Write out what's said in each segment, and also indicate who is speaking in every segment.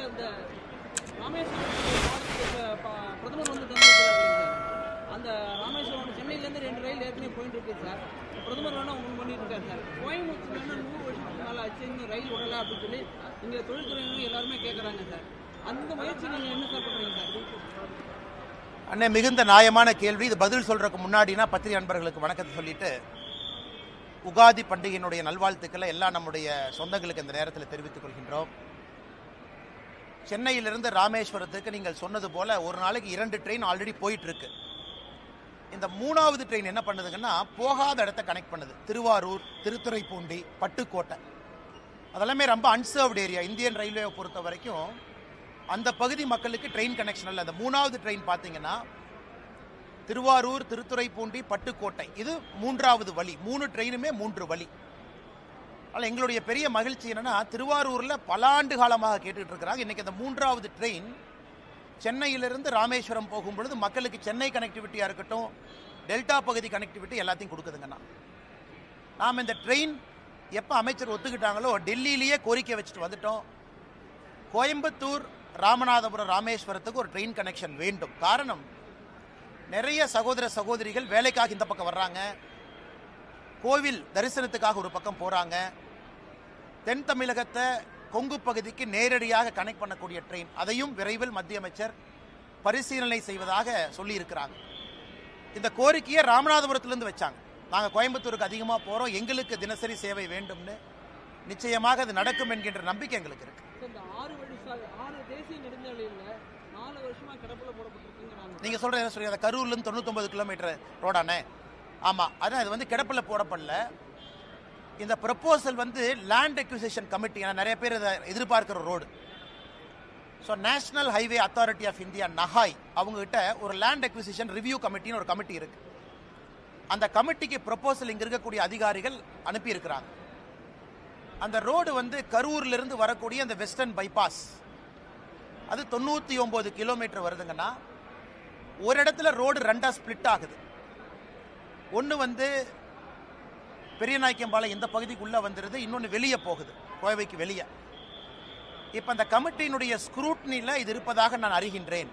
Speaker 1: இந்த ராமேஸ்வரம் பிரதமர் வந்து தந்திருக்கிறாங்க சார். அந்த ராமேஸ்வரம் சென்னையிலேருந்து 2 ரயில் ஏற்கனவே போயிட்டு இருக்கு சார். பிரதமர் வேணா ஒன்று பண்ணிட்டு இருக்காரு சார். கோயம்புத்தூர் வேணா 100 வருஷத்துக்கு மேலே ஆச்சு இன்னும் ரயில் விடலை அப்படின்னு சொல்லி இங்கே தொழில்துறையினரும் எல்லாருமே கேட்குறாங்க சார். அந்த முயற்சி நீங்கள் என்ன சார் பண்ணுறீங்க சார்?
Speaker 2: அண்ணே, மிகுந்த நியாயமான கேள்வி. இது பதில் சொல்றதுக்கு முன்னாடினா பத்திரிகை நண்பர்களுக்கு வணக்கத்தை சொல்லிட்டு உகாதி பண்டிகையினுடைய நல்வாழ்த்துக்களை எல்லா நம்முடைய சொந்தங்களுக்கு இந்த நேரத்தில் தெரிவித்துக் கொள்கின்றோம். சென்னையிலிருந்து ராமேஸ்வரத்துக்கு நீங்கள் சொன்னது போல ஒரு நாளைக்கு 2 ட்ரெயின் ஆல்ரெடி போயிட்டு இருக்கு. இந்த 3வது ட்ரெயின் என்ன பண்ணுதுங்கன்னா போகாத இடத்த கனெக்ட் பண்ணுது. திருவாரூர், திருத்துறைப்பூண்டி, பட்டுக்கோட்டை அதெல்லாமே ரொம்ப அன்சர்வ்டு ஏரியா. இந்தியன் ரயில்வேவை பொறுத்த வரைக்கும் அந்த பகுதி மக்களுக்கு ட்ரெயின் கனெக்ஷன் இல்லை. அந்த 3வது ட்ரெயின் பார்த்தீங்கன்னா திருவாரூர், திருத்துறைப்பூண்டி, பட்டுக்கோட்டை, இது 3வது வழி. 3 ட்ரெயினுமே 3 வழி. ஆனால் எங்களுடைய பெரிய மகிழ்ச்சி என்னன்னா திருவாரூரில் பல ஆண்டு காலமாக கேட்டுக்கிட்டு இருக்கிறாங்க. இன்னைக்கு அந்த 3வது ட்ரெயின் சென்னையிலிருந்து ராமேஸ்வரம் போகும்பொழுது மக்களுக்கு சென்னை கனெக்டிவிட்டியாக இருக்கட்டும், டெல்டா பகுதி கனெக்டிவிட்டி எல்லாத்தையும் கொடுக்குதுங்கண்ணா. நாம் இந்த ட்ரெயின் எப்போ அமைச்சர் ஒத்துக்கிட்டாங்களோ டெல்லியிலேயே கோரிக்கை வச்சுட்டு வந்துட்டோம். கோயம்புத்தூர், ராமநாதபுரம், ராமேஸ்வரத்துக்கு ஒரு ட்ரெயின் கனெக்ஷன் வேண்டும். காரணம், நிறைய சகோதர சகோதரிகள் வேலைக்காக இந்த பக்கம் வர்றாங்க, கோவில் தரிசனத்துக்காக ஒரு பக்கம் போகிறாங்க. தென் தமிழகத்தை கொங்கு பகுதிக்கு நேரடியாக கனெக்ட் பண்ணக்கூடிய ட்ரெயின், அதையும் விரைவில் மத்திய அமைச்சர் பரிசீலனை செய்வதாக சொல்லியிருக்கிறாங்க. இந்த கோரிக்கையை ராமநாதபுரத்திலிருந்து வச்சாங்க. நாங்கள் கோயம்புத்தூருக்கு அதிகமாக போகிறோம், எங்களுக்கு தினசரி சேவை வேண்டும்னு. நிச்சயமாக அது நடக்கும் என்கின்ற நம்பிக்கை எங்களுக்கு இருக்கு. நீங்க சொல்ற என்ன சொல்றீங்க? கரூர்லேருந்து 99 கிலோமீட்டர் ரோடானே? ஆமா, அதான் இது வந்து கிடப்பில் போடப்படல. இந்த ப்ரப்போசல் வந்து லேண்ட் அக்விசிஷன் கமிட்டி, நிறைய பேர் இதை எதிர்பார்க்கிற road. So national highway authority of India, NHAI, அவங்ககிட்ட ஒரு லேண்ட் அக்விசிஷன் ரிவ்யூ கமிட்டின்னு ஒரு கமிட்டி இருக்கு. அந்த கமிட்டிக்கு ப்ரப்போசல் இங்க இருக்கக்கூடிய அதிகாரிகள் அனுப்பி இருக்கிறாங்க. அந்த ரோடு வந்து கரூர்லேருந்து வரக்கூடிய அந்த வெஸ்டர்ன் பைபாஸ், அது 99 கிலோமீட்டர் வருதுங்கன்னா ஒரு இடத்துல ரோடு 2ஆ ஸ்பிளிட் ஆகுது. ஒன்று வந்து பெரியநாயக்கம்பாளையம் இந்த பகுதிக்குள்ளே வந்துடுது, இன்னொன்று வெளியே போகுது, கோவைக்கு வெளியே. இப்போ அந்த கமிட்டியினுடைய ஸ்க்ரூட்னியில் இது இருப்பதாக நான் அறிகின்றேன்.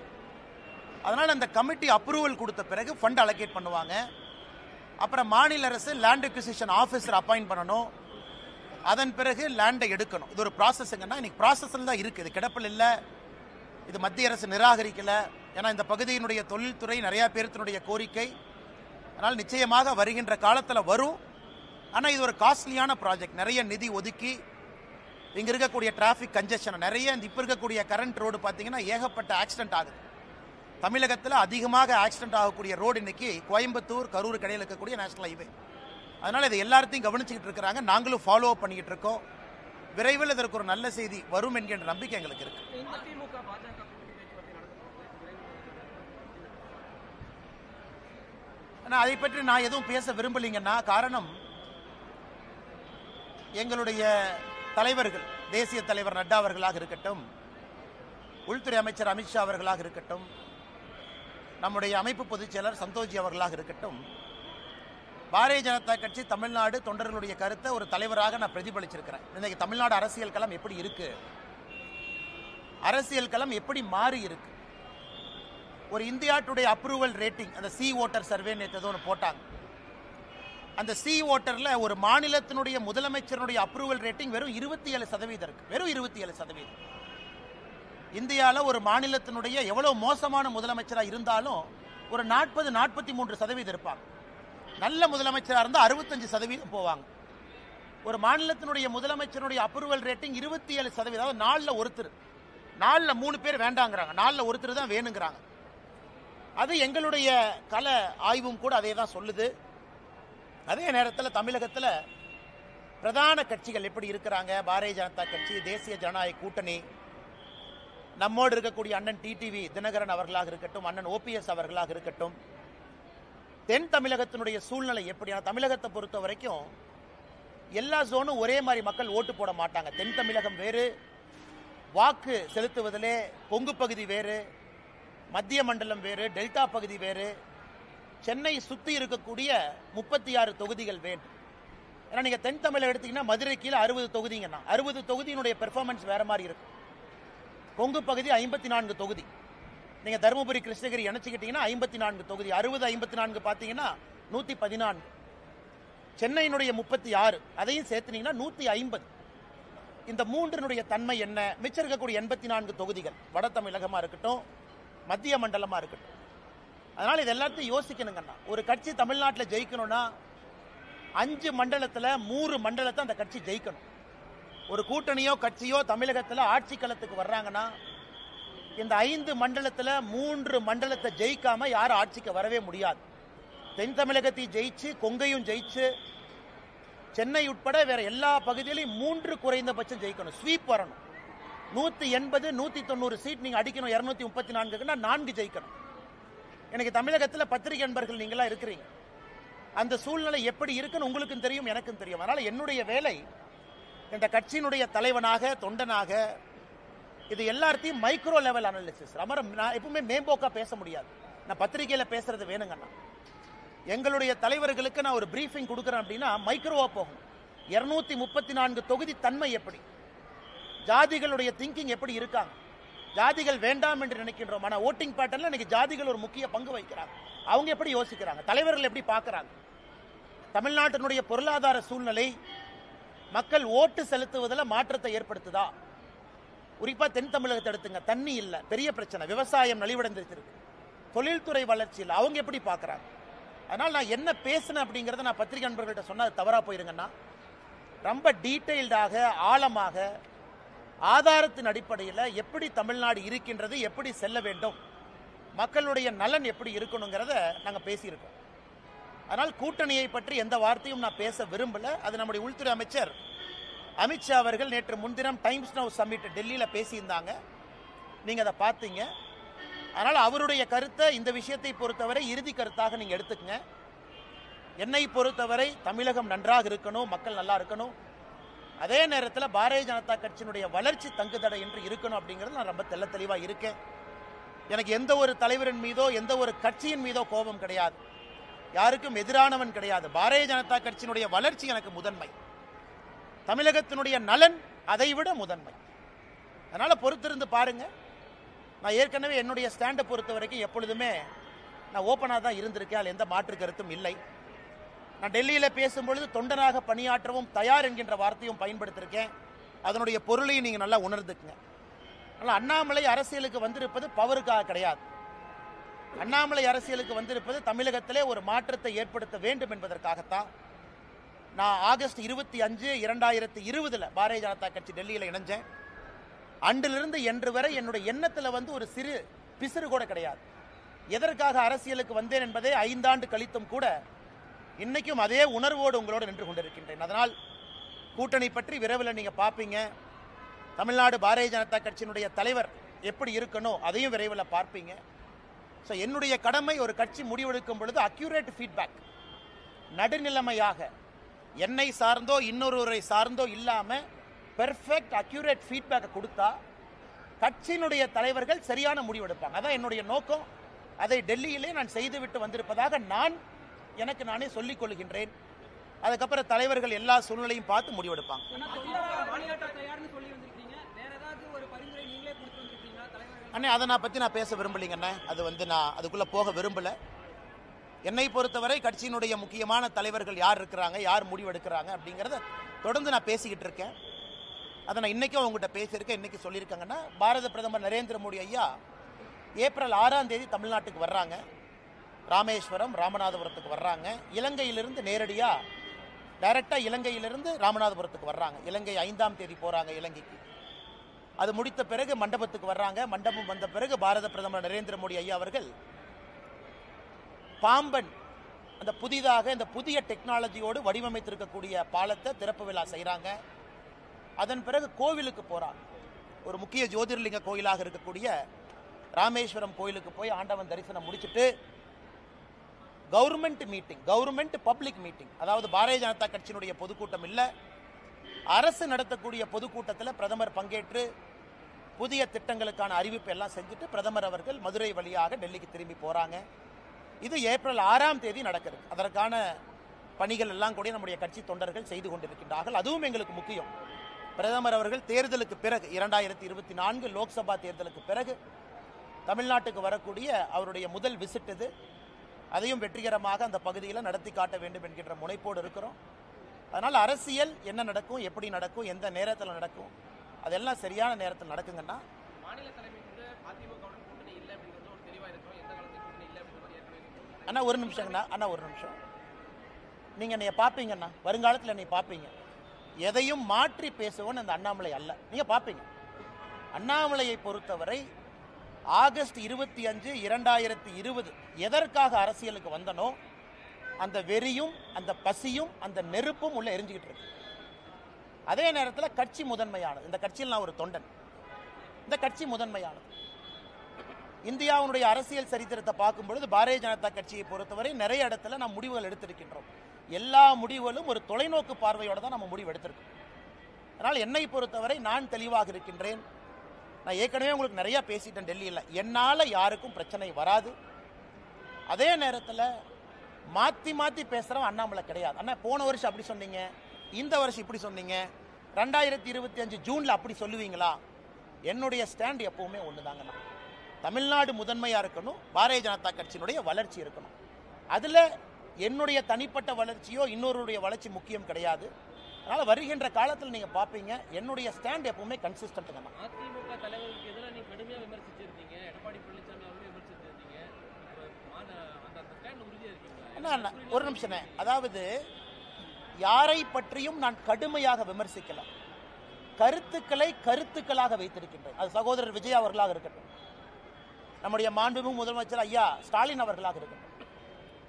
Speaker 2: அதனால் அந்த கமிட்டி அப்ரூவல் கொடுத்த பிறகு ஃபண்ட் அலோகேட் பண்ணுவாங்க. அப்புறம் மாநில அரசு லேண்ட் அக்விசிஷன் ஆஃபீஸர் அப்பாயிண்ட் பண்ணணும். அதன் பிறகு லேண்டை எடுக்கணும். இது ஒரு ப்ராசஸ்ங்கன்னா இன்னைக்கு ப்ராசஸில் தான் இருக்குது. இது கிடப்பில் இல்லை, இது மத்திய அரசு நிராகரிக்கலை. ஏன்னா இந்த பகுதியினுடைய தொழில்துறை நிறையா பேர்த்தினுடைய கோரிக்கை. அதனால் நிச்சயமாக வருகின்ற காலத்தில் வரும். ஆனால் இது ஒரு காஸ்ட்லியான ப்ராஜெக்ட். நிறைய நிதி ஒதுக்கி இங்கே இருக்கக்கூடிய டிராஃபிக் கன்ஜெஷன் நிறைய, இப்போ இருக்கக்கூடிய கரண்ட் ரோடு பார்த்தீங்கன்னா ஏகப்பட்ட ஆக்சிடென்ட் ஆகுது. தமிழகத்தில் அதிகமாக ஆக்சிடென்ட் ஆகக்கூடிய ரோடு இன்னைக்கு கோயம்புத்தூர், கரூர் கடையில் இருக்கக்கூடிய நேஷனல் ஹைவே. அதனால் இதை எல்லாத்தையும் கவனிச்சுக்கிட்டு இருக்கிறாங்க. நாங்களும் ஃபாலோ அப் பண்ணிக்கிட்டு இருக்கோம். விரைவில் இதற்கு ஒரு நல்ல செய்தி வரும் என்கின்ற நம்பிக்கை எங்களுக்கு இருக்கு. ஆனால் அதை பற்றி நான் எதுவும் பேச விரும்பலைங்கன்னா, காரணம் எங்களுடைய தலைவர்கள், தேசிய தலைவர் நட்டா அவர்களாக இருக்கட்டும், உள்துறை அமைச்சர் அமித்ஷா அவர்களாக இருக்கட்டும், நம்முடைய அமைப்பு பொதுச் செயலர் சந்தோஷ்ஜி அவர்களாக இருக்கட்டும், பாரதிய ஜனதா கட்சி தமிழ்நாடு தொண்டர்களுடைய கருத்தை ஒரு தலைவராக நான் பிரதிபலிச்சிருக்கிறேன். இன்னைக்கு தமிழ்நாடு அரசியல் களம் எப்படி இருக்கு, அரசியல் களம் எப்படி மாறி இருக்கு. ஒரு இந்தியா டுடே அப்ரூவல் ரேட்டிங், அந்த சி ஓட்டர் சர்வே நேற்று ஒன்று போட்டாங்க. அந்த சி ஓட்டர்ல ஒரு மாநிலத்தினுடைய முதலமைச்சருடைய அப்ரூவல் ரேட்டிங் வெறும் 27% இருக்கு. வெறும் 27%. இந்தியாவில் ஒரு மாநிலத்தினுடைய எவ்வளவு மோசமான முதலமைச்சராக இருந்தாலும் ஒரு 40-43% இருப்பாங்க. நல்ல முதலமைச்சராக இருந்தால் 65% போவாங்க. ஒரு மாநிலத்தினுடைய முதலமைச்சருடைய அப்ரூவல் ரேட்டிங் 27%. அதாவது 4ல் ஒருத்தர், 4ல் 3 பேர் வேண்டாங்கிறாங்க, 4ல் ஒருத்தர் தான் வேணுங்கிறாங்க. அது எங்களுடைய கள ஆய்வும் கூட அதே தான் சொல்லுது. அதே நேரத்தில் தமிழகத்தில் பிரதான கட்சிகள் எப்படி இருக்கிறாங்க, பாரதிய ஜனதா கட்சி, தேசிய ஜனநாயக கூட்டணி, நம்மோடு இருக்கக்கூடிய அண்ணன் டிடிவி தினகரன் அவர்களாக இருக்கட்டும், அண்ணன் ஓபிஎஸ் அவர்களாக இருக்கட்டும், தென் தமிழகத்தினுடைய சூழ்நிலை எப்படி? தமிழகத்தை பொறுத்த வரைக்கும் எல்லா ஜோனும் ஒரே மாதிரி மக்கள் ஓட்டு போட மாட்டாங்க. தென் தமிழகம் வேறு, வாக்கு செலுத்துவதிலே கொங்கு பகுதி வேறு, மத்திய மண்டலம் வேறு, டெல்டா பகுதி வேறு, சென்னை சுற்றி இருக்கக்கூடிய 36 தொகுதிகள் வேண்டும். ஏன்னா நீங்கள் தென் தமிழகம் எடுத்தீங்கன்னா மதுரை கீழே 60 தொகுதிங்கன்னா 60 தொகுதியினுடைய பெர்ஃபார்மன்ஸ் வேற மாதிரி இருக்கும். கொங்கு பகுதி 54 தொகுதி. நீங்க தருமபுரி கிருஷ்ணகிரி இணைச்சிக்கிட்டீங்கன்னா 54 தொகுதி. 60 54 பார்த்தீங்கன்னா 114. சென்னையினுடைய 36 அதையும் சேர்த்துனீங்கன்னா 150. இந்த மூன்றினுடைய தன்மை என்ன? மிச்சம் இருக்கக்கூடிய 84 தொகுதிகள் வட தமிழகமா இருக்கட்டும், மத்திய மண்டலமா இருக்கட்டும். அதனால இது எல்லாத்தையும் யோசிக்கணுங்கண்ணா. ஒரு கட்சி தமிழ்நாட்டில் ஜெயிக்கணும்னா 5 மண்டலத்தில் 3 மண்டலத்தை அந்த கட்சி ஜெயிக்கணும். ஒரு கூட்டணியோ கட்சியோ தமிழகத்தில் ஆட்சி களத்துக்கு வர்றாங்கன்னா இந்த 5 மண்டலத்தில் 3 மண்டலத்தை ஜெயிக்காம யாரும் ஆட்சிக்கு வரவே முடியாது. தென் தமிழகத்தையும் ஜெயிச்சு, கொங்கையும் ஜெயிச்சு, சென்னை உட்பட வேற எல்லா பகுதியிலையும் 3 குறைந்தபட்சம் ஜெயிக்கணும். ஸ்வீப் வரணும். 180 190 சீட் நீங்க அடிக்கணும். 234க்குன்னா 4 ஜெயிக்கணும். எனக்கு தமிழகத்தில் பத்திரிகை நண்பர்கள் நீங்களா இருக்கிறீங்க. அந்த சூழ்நிலை எப்படி இருக்குன்னு உங்களுக்கும் தெரியும், எனக்கும் தெரியும். அதனால என்னுடைய வேலை இந்த கட்சியினுடைய தலைவனாக, தொண்டனாக, இது எல்லாத்தையும் மைக்ரோ லெவல் அனாலிசிஸ். நான் எப்பவுமே மேம்போக்கா பேச முடியாது. நான் பத்திரிகையில பேசுறது வேணுங்கண்ணா. எங்களுடைய தலைவர்களுக்கு நான் ஒரு பிரீஃபிங் கொடுக்குறேன் அப்படின்னா மைக்ரோவா போகணும். 234 தொகுதி தன்மை எப்படி, ஜாதிகளுடைய திங்கிங் எப்படி இருக்காங்க, ஜாதிகள் வேண்டாம் என்று நினைக்கின்றோம். ஆனால் ஓட்டிங் பேட்டர்ன்ல இன்னைக்கு ஜாதிகள் ஒரு முக்கிய பங்கு வகிக்கிறாங்க. அவங்க எப்படி யோசிக்கிறாங்க, தலைவர்கள் எப்படி பார்க்கறாங்க, தமிழ்நாட்டினுடைய பொருளாதார சூழ்நிலை மக்கள் ஓட்டு செலுத்துவதில் மாற்றத்தை ஏற்படுத்துதா? குறிப்பா தென் தமிழகத்தை எடுத்துங்க. தண்ணி இல்ல, பெரிய பிரச்சனை. விவசாயம் நலிவடைந்திருக்கு. தொழில்துறை வளர்ச்சியில் அவங்க எப்படி பார்க்கறாங்க? அதனால் நான் என்ன பேசுனேன் அப்படிங்கிறத நான் பத்திரிகை நண்பர்கள்ட்ட சொன்னா அது தவறா போயிருங்கன்னா, ரொம்ப டீட்டெயில்டாக, ஆழமாக, ஆதாரத்தின் அடிப்படையில் எப்படி தமிழ்நாடு இருக்கின்றது, எப்படி செல்ல வேண்டும், மக்களுடைய நலன் எப்படி இருக்கணுங்கிறத நாங்கள் பேசியிருக்கோம். அதனால் கூட்டணியை பற்றி எந்த வார்த்தையும் நான் பேச விரும்பல. அது நம்முடைய உள்துறை அமைச்சர் அமித்ஷா அவர்கள் நேற்று முன்தினம் டைம்ஸ் நவ் சம்மிட் டெல்லியில் பேசியிருந்தாங்க. நீங்கள் அதை பார்த்தீங்க. அதனால் அவருடைய கருத்தை, இந்த விஷயத்தை பொறுத்தவரை இறுதி கருத்தாக நீங்கள் எடுத்துக்கங்க. என்னை பொறுத்தவரை தமிழகம் நன்றாக இருக்கணும், மக்கள் நல்லா இருக்கணும். அதே நேரத்தில் பாரதிய ஜனதா கட்சியினுடைய வளர்ச்சி தங்குதடை என்று இருக்கணும் அப்படிங்கிறது நான் ரொம்ப தெள்ள தெளிவாக இருக்கேன். எனக்கு எந்த ஒரு தலைவரின் மீதோ எந்த ஒரு கட்சியின் மீதோ கோபம் கிடையாது, யாருக்கும் எதிரானவன் கிடையாது. பாரதிய ஜனதா கட்சியினுடைய வளர்ச்சி எனக்கு முதன்மை, தமிழகத்தினுடைய நலன் அதைவிட முதன்மை. அதனால பொறுத்திருந்து பாருங்க. நான் ஏற்கனவே என்னுடைய ஸ்டாண்டை பொறுத்த வரைக்கும் எப்பொழுதுமே நான் ஓப்பனாக தான் இருந்திருக்கேன். அதில் எந்த மாற்று கருத்தும் இல்லை. நான் டெல்லியில் பேசும்பொழுது தொண்டனாக பணியாற்றவும் தயார் என்கின்ற வார்த்தையும் பயன்படுத்தியிருக்கேன். அதனுடைய பொருளையும் நீங்கள் நல்லா உணர்ந்துக்குங்க. அதனால் அண்ணாமலை அரசியலுக்கு வந்திருப்பது பவருக்காக கிடையாது. அண்ணாமலை அரசியலுக்கு வந்திருப்பது தமிழகத்திலே ஒரு மாற்றத்தை ஏற்படுத்த வேண்டும் என்பதற்காகத்தான். நான் ஆகஸ்ட் 25, 2020 பாரதிய ஜனதா கட்சி டெல்லியில் இணைஞ்சேன். அன்றிலிருந்து இன்று வரை என்னுடைய எண்ணத்தில் ஒரு சிறு பிசிறு கூட கிடையாது. எதற்காக அரசியலுக்கு வந்தேன் என்பதை 5 ஆண்டு கழித்தும் கூட இன்னைக்கும் அதே உணர்வோடு உங்களோடு நின்று கொண்டிருக்கின்றேன். அதனால் கூட்டணி பற்றி விரைவில் நீங்க பார்ப்பீங்க. தமிழ்நாடு பாரதிய ஜனதா கட்சியினுடைய தலைவர் எப்படி இருக்கணும் அதையும் விரைவில் பார்ப்பீங்க. ஸோ என்னுடைய கடமை, ஒரு கட்சி முடிவெடுக்கும் பொழுது அக்யூரேட் ஃபீட்பேக், நடுநிலைமையாக, என்னை சார்ந்தோ இன்னொருவரை சார்ந்தோ இல்லாம பெர்ஃபெக்ட் அக்யூரேட் ஃபீட்பேக்கை கொடுத்தா கட்சியினுடைய தலைவர்கள் சரியான முடிவெடுப்பாங்க. அதான் என்னுடைய நோக்கம். அதை டெல்லியிலே நான் செய்துவிட்டு வந்திருப்பதாக நான் எனக்கு நானே சொல்லிக் கொள்கின்றேன். அதுக்கப்புறம் தலைவர்கள் எல்லா சூழ்நிலையும் பார்த்து முடிவெடுப்பாங்க. அண்ணே, அதை நான் பற்றி நான் பேச விரும்பலைங்கண்ணே. அது நான் அதுக்குள்ளே போக விரும்பலை. என்னை பொறுத்தவரை கட்சியினுடைய முக்கியமான தலைவர்கள் யார் இருக்கிறாங்க, யார் முடிவெடுக்கிறாங்க அப்படிங்கிறத தொடர்ந்து நான் பேசிக்கிட்டு இருக்கேன். அதை நான் இன்றைக்கும் அவங்ககிட்ட பேசியிருக்கேன். இன்றைக்கி சொல்லியிருக்காங்கன்னா, பாரத பிரதமர் நரேந்திர மோடி ஐயா ஏப்ரல் 6ஆம் தேதி தமிழ்நாட்டுக்கு வர்றாங்க. ராமேஸ்வரம், ராமநாதபுரத்துக்கு வர்றாங்க. இலங்கையிலிருந்து நேரடியாக டைரெக்டாக இலங்கையிலிருந்து ராமநாதபுரத்துக்கு வர்றாங்க. இலங்கை 5ஆம் தேதி போகிறாங்க இலங்கைக்கு. அது முடித்த பிறகு மண்டபத்துக்கு வர்றாங்க. மண்டபம் வந்த பிறகு பாரத பிரதமர் நரேந்திர மோடி ஐயா அவர்கள் பாம்பன், அந்த புதிதாக இந்த புதிய டெக்னாலஜியோடு வடிவமைத்திருக்கக்கூடிய பாலத்தை திறப்பு விழா செய்கிறாங்க. அதன் பிறகு கோவிலுக்கு போகிறாங்க. ஒரு முக்கிய ஜோதிர்லிங்க கோயிலாக இருக்கக்கூடிய ராமேஸ்வரம் கோயிலுக்கு போய் ஆண்டவன் தரிசனம் முடிச்சுட்டு government meeting, government public meeting, அதாவது பாரதிய ஜனதா கட்சியினுடைய பொதுக்கூட்டம் இல்லை, அரசு நடத்தக்கூடிய பொதுக்கூட்டத்தில் பிரதமர் பங்கேற்று புதிய திட்டங்களுக்கான அறிவிப்பு எல்லாம் செஞ்சுட்டு பிரதமர் அவர்கள் மதுரை வழியாக டெல்லிக்கு திரும்பி போறாங்க. இது ஏப்ரல் 6ஆம் தேதி நடக்கிறது. அதற்கான பணிகள் எல்லாம் கூட நம்முடைய கட்சி தொண்டர்கள் செய்து கொண்டிருக்கின்றார்கள். அதுவும் எங்களுக்கு முக்கியம். பிரதமர் அவர்கள் தேர்தலுக்கு பிறகு 2024 லோக்சபா தேர்தலுக்கு பிறகு தமிழ்நாட்டுக்கு வரக்கூடிய அவருடைய முதல் விசிட் இது. அதையும் வெற்றிகரமாக அந்த பகுதியில் நடத்தி காட்ட வேண்டும் என்கின்ற முனைப்போடு இருக்கிறோம். அதனால் அரசியல் என்ன நடக்கும், எப்படி நடக்கும், எந்த நேரத்தில் நடக்கும், அதெல்லாம் சரியான நேரத்தில் நடக்குங்கன்னா
Speaker 1: மாநில தலைமை வந்து அதிமுகவுடன் கூட்டணி இல்லை அப்படிங்கிறது ஒரு தெளிவாக இருக்கும். எந்த காலத்தில் கூட்டணி இல்லை அப்படிங்கிறது
Speaker 2: அண்ணா ஒரு நிமிஷங்கண்ணா, அண்ணா ஒரு நிமிஷம். நீங்கள் என்னைய பார்ப்பீங்கண்ணா, வருங்காலத்தில் என்னை பார்ப்பீங்க. எதையும் மாற்றி பேசுவோன்னு அந்த அண்ணாமலை அல்ல, நீங்கள் பார்ப்பீங்க. அண்ணாமலையை பொறுத்தவரை ஆகஸ்ட் 25, 2020 எதற்காக அரசியலுக்கு வந்தனோ அந்த வெறியும் அந்த பசியும் அந்த நெருப்பும் உள்ள எரிஞ்சுக்கிட்டு இருக்கு. அதே நேரத்தில் கட்சி முதன்மையானது. இந்த கட்சியில் நான் ஒரு தொண்டன். இந்த கட்சி முதன்மையானது. இந்தியாவுடைய அரசியல் சரித்திரத்தை பார்க்கும் பொழுது பாரதிய ஜனதா கட்சியை பொறுத்தவரை நிறைய இடத்துல நாம் முடிவுகள் எடுத்திருக்கின்றோம். எல்லா முடிவுகளும் ஒரு தொலைநோக்கு பார்வையோட தான் நம்ம முடிவு எடுத்திருக்கோம். அதனால் என்னை பொறுத்தவரை நான் தெளிவாக இருக்கின்றேன். நான் ஏற்கனவே உங்களுக்கு நிறைய பேசிட்டேன் டெல்லியில். என்னால் யாருக்கும் பிரச்சனை வராது. அதே நேரத்தில் மாற்றி மாற்றி பேசுகிறவன் அண்ணாமலை கிடையாது. அண்ணா போன வருஷம் அப்படி சொன்னீங்க, இந்த வருஷம் இப்படி சொன்னீங்க, 2025 ஜூனில் அப்படி சொல்லுவீங்களா? என்னுடைய ஸ்டாண்ட் எப்பவுமே ஒன்று தாங்கண்ணா. தமிழ்நாடு முதன்மையாக இருக்கணும், பாரதிய ஜனதா கட்சியினுடைய வளர்ச்சி இருக்கணும். அதில் என்னுடைய தனிப்பட்ட வளர்ச்சியோ இன்னொருடைய வளர்ச்சி முக்கியம் கிடையாது. அதனால் வருகின்ற காலத்தில் நீங்கள் பார்ப்பீங்க என்னுடைய ஸ்டாண்ட் எப்பவுமே கன்சிஸ்டன்ட்டுங்கண்ணா.
Speaker 1: அதிமுக தலைவருக்கு எதிராக நீங்கள் கடுமையாக விமர்சிச்சிருந்தீங்க, எடப்பாடி பழனிசாமி அவர்களே விமர்சிச்சிருந்தீங்க. அந்த ஸ்டாண்ட் உறுதியாக இருக்கீங்களா?
Speaker 2: அண்ணா ஒரு நிமிஷம். அதாவது யாரை பற்றியும் நான் கடுமையாக விமர்சிக்கல, கருத்துக்களை கருத்துக்களாக வைத்திருக்கின்றேன். அது சகோதரர் விஜய் அவர்களாக இருக்கட்டும், நம்முடைய மாண்புமிகு முதலமைச்சர் ஐயா ஸ்டாலின் அவர்களாக இருக்கட்டும்.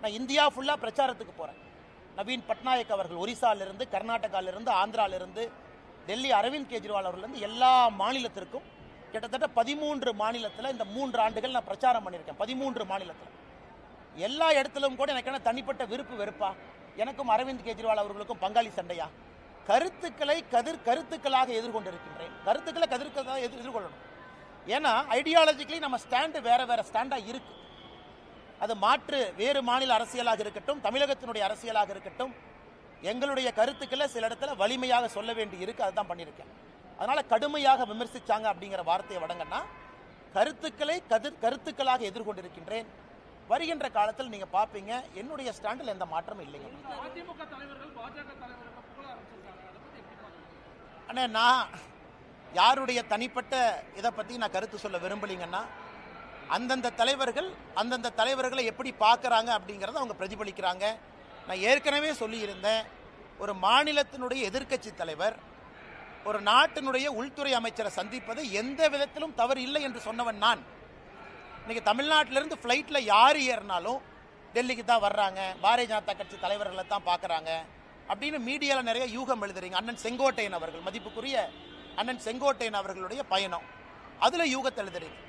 Speaker 2: நான் இந்தியா ஃபுல்லாக பிரச்சாரத்துக்கு போகிறேன். நவீன் பட்நாயக் அவர்கள் ஒரிசாலிருந்து, கர்நாடகாவிலிருந்து, ஆந்திராவிலிருந்து, டெல்லி அரவிந்த் கெஜ்ரிவால் அவர்லேருந்து எல்லா மாநிலத்திற்கும் கிட்டத்தட்ட 13 மாநிலத்தில் இந்த 3 ஆண்டுகள் நான் பிரச்சாரம் பண்ணியிருக்கேன். 13 மாநிலத்தில் எல்லா இடத்திலும் கூட எனக்கு என்ன தனிப்பட்ட விருப்பு வெறுப்பா? எனக்கும் அரவிந்த் கெஜ்ரிவால் அவர்களுக்கும் பங்காளி சண்டையா? கருத்துக்களை கருத்துக்களாக எதிர்கொண்டிருக்கின்றேன். கருத்துக்களை கதிர்க்களாக எதிர்கொள்ளணும். ஏன்னா ஐடியாலஜிக்கலி நம்ம ஸ்டாண்டு வேற வேற ஸ்டாண்டாக இருக்கு. அது மாற்று வேறு மாநில அரசியலாக இருக்கட்டும், தமிழகத்தினுடைய அரசியலாக இருக்கட்டும், எங்களுடைய கருத்துக்களை சில இடத்துல வலிமையாக சொல்ல வேண்டி இருக்கு. அதுதான் பண்ணியிருக்கேன். அதனால கடுமையாக விமர்சிச்சாங்க அப்படிங்கிற வார்த்தையை வழங்கன்னா கருத்துக்களை கருத்துக்களாக எதிர்கொண்டிருக்கின்றேன். வருகின்ற காலத்தில் நீங்க பார்ப்பீங்க என்னுடைய ஸ்டாண்டில் எந்த மாற்றமும் இல்லைங்க. அண்ணே நான் யாருடைய தனிப்பட்ட இதை பற்றி நான் கருத்து சொல்ல விரும்பலிங்கன்னா அந்தந்த தலைவர்களை எப்படி பார்க்குறாங்க அப்படிங்கிறத அவங்க பிரதிபலிக்கிறாங்க. நான் ஏற்கனவே சொல்லியிருந்தேன், ஒரு மாநிலத்தினுடைய எதிர்க்கட்சி தலைவர் ஒரு நாட்டினுடைய உள்துறை அமைச்சரை சந்திப்பது எந்த விதத்திலும் தவறு இல்லை என்று சொன்னவன் நான். இன்னைக்கு தமிழ்நாட்டிலிருந்து ஃப்ளைட்டில் யார் ஏறினாலும் டெல்லிக்கு தான் வர்றாங்க, பாரதிய ஜனதா கட்சி தலைவர்களை தான் பார்க்குறாங்க அப்படின்னு மீடியாவில் நிறைய யூகம் எழுதுறீங்க. அண்ணன் செங்கோட்டையன் அவர்கள், மதிப்புக்குரிய அண்ணன் செங்கோட்டையன் அவர்களுடைய பயணம், அதில் யூகத்தை எழுதுறீங்க.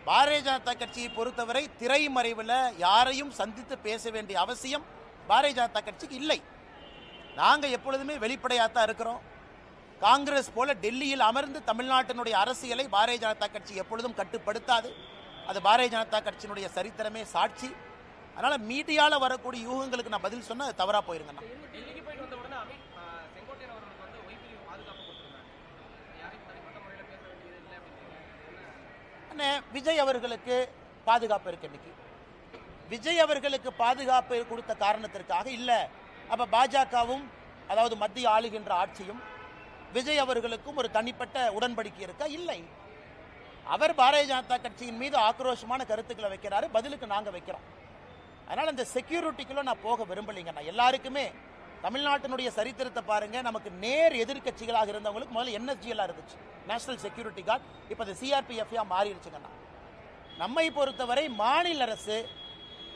Speaker 2: பாரதிய ஜனதா கட்சியை பொறுத்தவரை திரைமறைவில் யாரையும் சந்தித்து பேச வேண்டிய அவசியம் பாரதிய ஜனதா கட்சிக்கு இல்லை. நாங்கள் எப்பொழுதுமே வெளிப்படையாகத்தான் இருக்கிறோம். காங்கிரஸ் போல டெல்லியில் அமர்ந்து தமிழ்நாட்டினுடைய அரசியலை பாரதிய ஜனதா கட்சி எப்பொழுதும் கட்டுப்படுத்தாது. அது பாரதிய ஜனதா கட்சியினுடைய சரித்திரமே சாட்சி. அதனால மீடியாவில் வரக்கூடிய யூகங்களுக்கு நான் பதில் சொன்னால் அது தவறாக போயிருங்கண்ணா. விஜய் அவர்களுக்கு பாதுகாப்பு இருக்கு. இன்னைக்கு விஜய் அவர்களுக்கு பாதுகாப்பு கொடுத்த காரணத்திற்காக இல்ல, அப்ப பாஜகவும் அதாவது மத்திய ஆளுகின்ற ஆட்சியும் விஜய் அவர்களுக்கும் ஒரு தனிப்பட்ட உடன்படிக்கை இருக்கா? இல்லை. அவர் பாரதிய ஜனதா கட்சியின் மீது ஆக்ரோஷமான கருத்துக்களை வைக்கிறாரு, பதிலுக்கு நாங்க வைக்கிறோம். அதனால இந்த செக்யூரிட்டிக்குள்ள நான் போக விரும்பலைங்க. நான் எல்லாருக்குமே தமிழ்நாட்டினுடைய சரித்திரத்தை பாருங்க. நமக்கு நேர் எதிர்கட்சிகளாக இருந்தவங்களுக்கு முதல்ல என்எஸ்ஜிஎல்லாம் இருந்துச்சு, நேஷனல் செக்யூரிட்டி கார்டு. இப்போ அது சிஆர்பிஎஃப்ஆ மாறிடுச்சுங்கண்ணா. நம்மை பொறுத்தவரை மாநில அரசு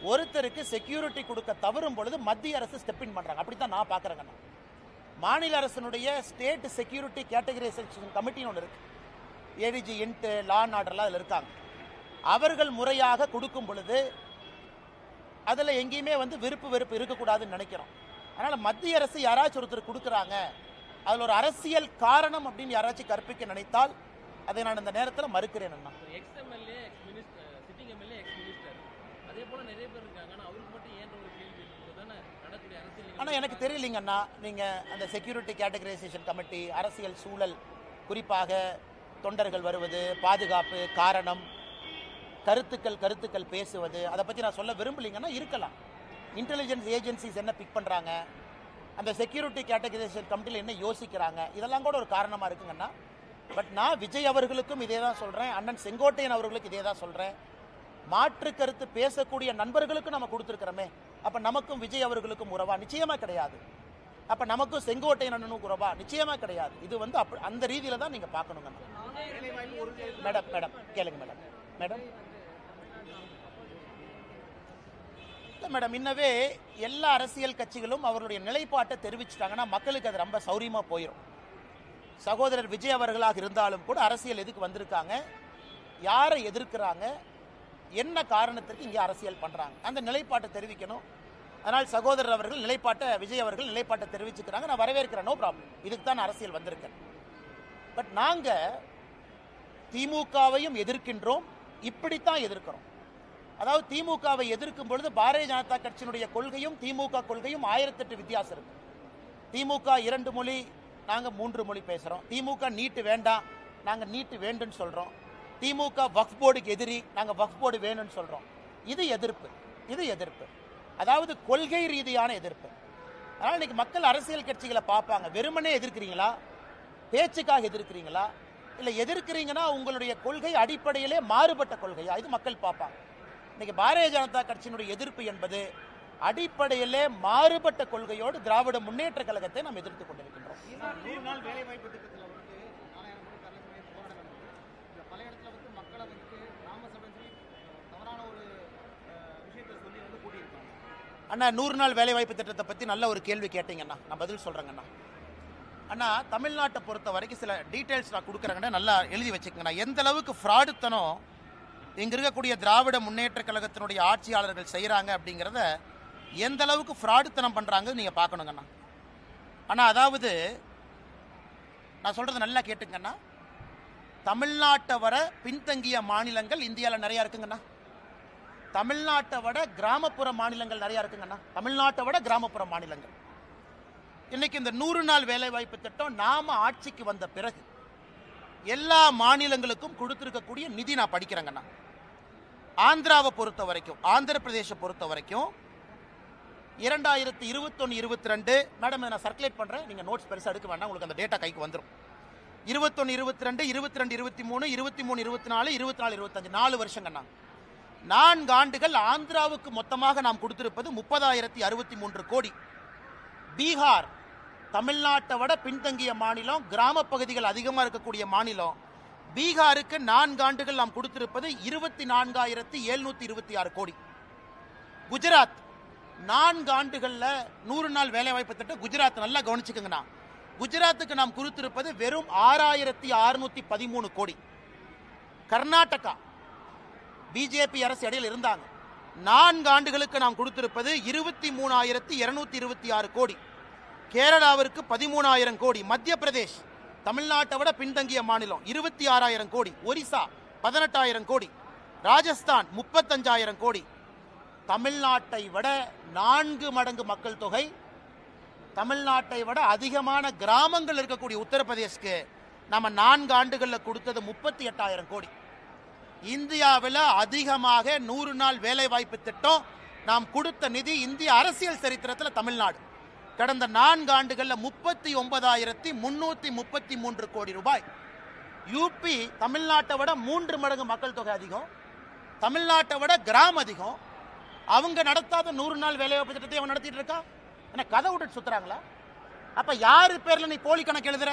Speaker 2: ஒருத்தருக்கு செக்யூரிட்டி கொடுக்க தவறும் பொழுது மத்திய அரசு ஸ்டெப் இன் பண்றாங்க. அப்படித்தான் நான் பாக்குறேங்கண்ணா. மாநில அரசினுடைய ஸ்டேட் செக்யூரிட்டி கேட்டகரைசேஷன் கமிட்டின்னு ஒன்று இருக்கு. ஏடிஜி இன்ட் லா அண்ட் ஆர்டர்லாம் அதில் இருக்காங்க. அவர்கள் முறையாக கொடுக்கும் பொழுது அதில் எங்கேயுமே விருப்பு வெறுப்பு இருக்கக்கூடாதுன்னு நினைக்கிறோம். அதனால மத்திய அரசு யாராச்சும் ஒருத்தர் கொடுக்குறாங்க, அதில் ஒரு அரசியல் காரணம் அப்படின்னு யாராச்சும் கற்பிக்க நினைத்தால் அதை நான் இந்த நேரத்தில் மறுக்கிறேன்.
Speaker 1: அதே போல நிறைய பேர் இருக்காங்க, அவருக்கு மட்டும் ஏன் ஒரு கேள்வி
Speaker 2: ஆனால் எனக்கு தெரியலைங்க அண்ணா, நீங்கள் அந்த செக்யூரிட்டி கேட்டகரைசேஷன் கமிட்டி, அரசியல் சூழல், குறிப்பாக தொண்டர்கள் வருவது, பாதுகாப்பு, காரணம், கருத்துக்கள் பேசுவது, அதை பற்றி நான் சொல்ல விரும்பலைங்கன்னா இருக்கலாம். இன்டெலிஜென்ஸ் ஏஜென்சிஸ் என்ன பிக் பண்ணுறாங்க, அந்த செக்யூரிட்டி கேட்டகரைசேஷன் கமிட்டியில் என்ன யோசிக்கிறாங்க, இதெல்லாம் கூட ஒரு காரணமாக இருக்குங்கண்ணா. பட் நான் விஜய் அவர்களுக்கும் இதே தான் சொல்கிறேன், அண்ணன் செங்கோட்டையன் அவர்களுக்கு இதே தான் சொல்கிறேன். மாற்று கருத்து பேசக்கூடிய நண்பர்களுக்கும் நம்ம கொடுத்துருக்கிறோமே, அப்போ நமக்கும் விஜய் அவர்களுக்கும் உறவா? நிச்சயமாக கிடையாது. அப்போ நமக்கும் செங்கோட்டையன் அண்ணனுக்கும் உறவா? நிச்சயமாக கிடையாது. இது வந்து அந்த ரீதியில் தான் நீங்கள் பார்க்கணுங்க. மேடம் கேளுங்க மேடம். மேடம் இன்னவே எல்லா அரசியல் கட்சிகளும் அவருடைய நிலைப்பாட்டை தெரிவிச்சிட்டாங்கன்னா மக்களுக்கு அது ரொம்ப சௌரியமாக போயிடும். சகோதரர் விஜய் அவர்களாக இருந்தாலும் கூட அரசியல் எதுக்கு வந்திருக்காங்க, யாரை எதிர்க்கிறாங்க, என்ன காரணத்திற்கு இங்கே அரசியல் பண்ணுறாங்க, அந்த நிலைப்பாட்டை தெரிவிக்கணும். அதனால் சகோதரர் அவர்கள் நிலைப்பாட்டை, விஜய் அவர்கள் நிலைப்பாட்டை தெரிவிச்சுக்கிறாங்க, நான் வரவேற்கிறேன், நோ ப்ராப்ளம். இதுக்கு தான் அரசியல் வந்திருக்கேன். பட் நாங்கள் திமுகவையும் எதிர்க்கின்றோம், இப்படித்தான் எதிர்க்கிறோம். அதாவது திமுகவை எதிர்க்கும் பொழுது பாரதிய ஜனதா கட்சியினுடைய கொள்கையும் திமுக கொள்கையும் 1008 வித்தியாசம் இருக்கு. திமுக 2 மொழி, நாங்கள் 3 மொழி பேசுகிறோம். திமுக நீட்டு வேண்டாம், நாங்கள் நீட்டு வேண்டுன்னு சொல்கிறோம். திமுக வக்ஃப் போர்டுக்கு எதிரி, நாங்கள் வக்ஃப் போர்டு வேணும்னு சொல்கிறோம். இது எதிர்ப்பு, அதாவது கொள்கை ரீதியான எதிர்ப்பு. அதனால் இன்னைக்கு மக்கள் அரசியல் கட்சிகளை பார்ப்பாங்க, வெறுமனே எதிர்க்கிறீங்களா, பேச்சுக்காக எதிர்க்கிறீங்களா, இல்லை எதிர்க்கிறீங்கன்னா உங்களுடைய கொள்கை அடிப்படையிலே மாறுபட்ட கொள்கையா, இது மக்கள் பார்ப்பாங்க. இன்னைக்கு பாரதிய ஜனதா கட்சியினுடைய எதிர்ப்பு என்பது அடிப்படையிலே மாறுபட்ட கொள்கையோடு திராவிட முன்னேற்ற கழகத்தை நாம் எதிர்த்து கொண்டிருக்கின்றோம். அண்ணா 100 நாள் வேலைவாய்ப்பு திட்டத்தை பற்றி நல்ல ஒரு கேள்வி கேட்டீங்கண்ணா, நான் பதில் சொல்கிறேங்கண்ணா. அண்ணா தமிழ்நாட்டை பொறுத்த வரைக்கும் சில டீட்டெயில்ஸ் நான் கொடுக்குறேங்கண்ணா, நல்லா எழுதி வச்சுக்கங்கண்ணா. எந்த அளவுக்கு ஃப்ராடுத்தனம் இங்கே இருக்கக்கூடிய திராவிட முன்னேற்ற கழகத்தினுடைய ஆட்சியாளர்கள் செய்கிறாங்க அப்படிங்கிறத, எந்த அளவுக்கு ஃப்ராடுத்தனம் பண்ணுறாங்க நீங்கள் பார்க்கணுங்கண்ணா. ஆனால் அதாவது நான் சொல்கிறது நல்லா கேட்டுங்கண்ணா, தமிழ்நாட்டை வர பின்தங்கிய மாநிலங்கள் இந்தியாவில் நிறையா இருக்குங்கண்ணா. தமிழ்நாட்டை விட கிராமப்புற மாநிலங்கள் நிறையா இருக்குங்கண்ணா. தமிழ்நாட்டை விட கிராமப்புற மாநிலங்கள். இன்னைக்கு இந்த 100 நாள் வேலைவாய்ப்பு திட்டம் நாம ஆட்சிக்கு வந்த பிறகு எல்லா மாநிலங்களுக்கும் கொடுத்திருக்கக்கூடிய நிதி நான் படிக்கிறேங்கண்ணா. ஆந்திராவை பொறுத்த வரைக்கும், ஆந்திர பிரதேச பொறுத்த வரைக்கும் 2021-22 மேடம் நான் சர்க்குலேட் பண்ணுறேன், நீங்கள் நோட்ஸ் பெருசாக எடுக்க வேண்டாம், உங்களுக்கு அந்த டேட்டா கைக்கு வந்துடும். 21-22, 22-23, 23-24, 24-25 4 வருஷங்கண்ணா. 4 ஆண்டுகள் ஆந்திராவுக்கு மொத்தமாக நாம் கொடுத்திருப்பது 30,063 கோடி. பீகார் தமிழ்நாட்டை விட பின்தங்கிய மாநிலம், கிராம பகுதிகள் அதிகமாக இருக்கக்கூடிய மாநிலம். பீகாருக்கு 4 ஆண்டுகள் நாம் கொடுத்திருப்பது 24,726 கோடி. குஜராத் 4 ஆண்டுகளில் 100 நாள் வேலைவாய்ப்பு திட்டம் குஜராத் நல்லா கவனிச்சுக்கங்கண்ணா. குஜராத்துக்கு நாம் கொடுத்திருப்பது வெறும் 6,613 கோடி. கர்நாடகா பிஜேபி அரசு இடையில் இருந்தாங்க, 4 ஆண்டுகளுக்கு நாம் கொடுத்திருப்பது 23,226 கோடி. கேரளாவிற்கு 13,000 கோடி. மத்திய பிரதேஷ் தமிழ்நாட்டை விட பின்தங்கிய மாநிலம் 26,000 கோடி. ஒரிசா 18,000 கோடி. ராஜஸ்தான் 35,000 கோடி. தமிழ்நாட்டை விட 4 மடங்கு மக்கள் தொகை, தமிழ்நாட்டை விட அதிகமான கிராமங்கள் இருக்கக்கூடிய உத்தரப்பிரதேஷ்க்கு நம்ம 4 ஆண்டுகளில் கொடுத்தது 38,000 கோடி. இந்தியாவில் அதிகமாக 100 நாள் வேலைவாய்ப்பு திட்டம் நாம் கொடுத்த நிதி இந்திய அரசியல் சரித்திரத்தில் தமிழ்நாடு. கடந்த 4 ஆண்டுகளில் 39,333 கோடி ரூபாய். யூபி தமிழ்நாட்டை விட 3 மடங்கு மக்கள் தொகை அதிகம், தமிழ்நாட்டை விட கிராமம் அதிகம். அவங்க நடத்தாத 100 நாள் வேலைவாய்ப்பு திட்டத்தை அவன் நடத்திட்டு இருக்கா. என்ன கதை விட்டுட்டு சுத்துறாங்களா? அப்ப யாரு பேர்ல நீ போலி கணக்கு எழுதுற?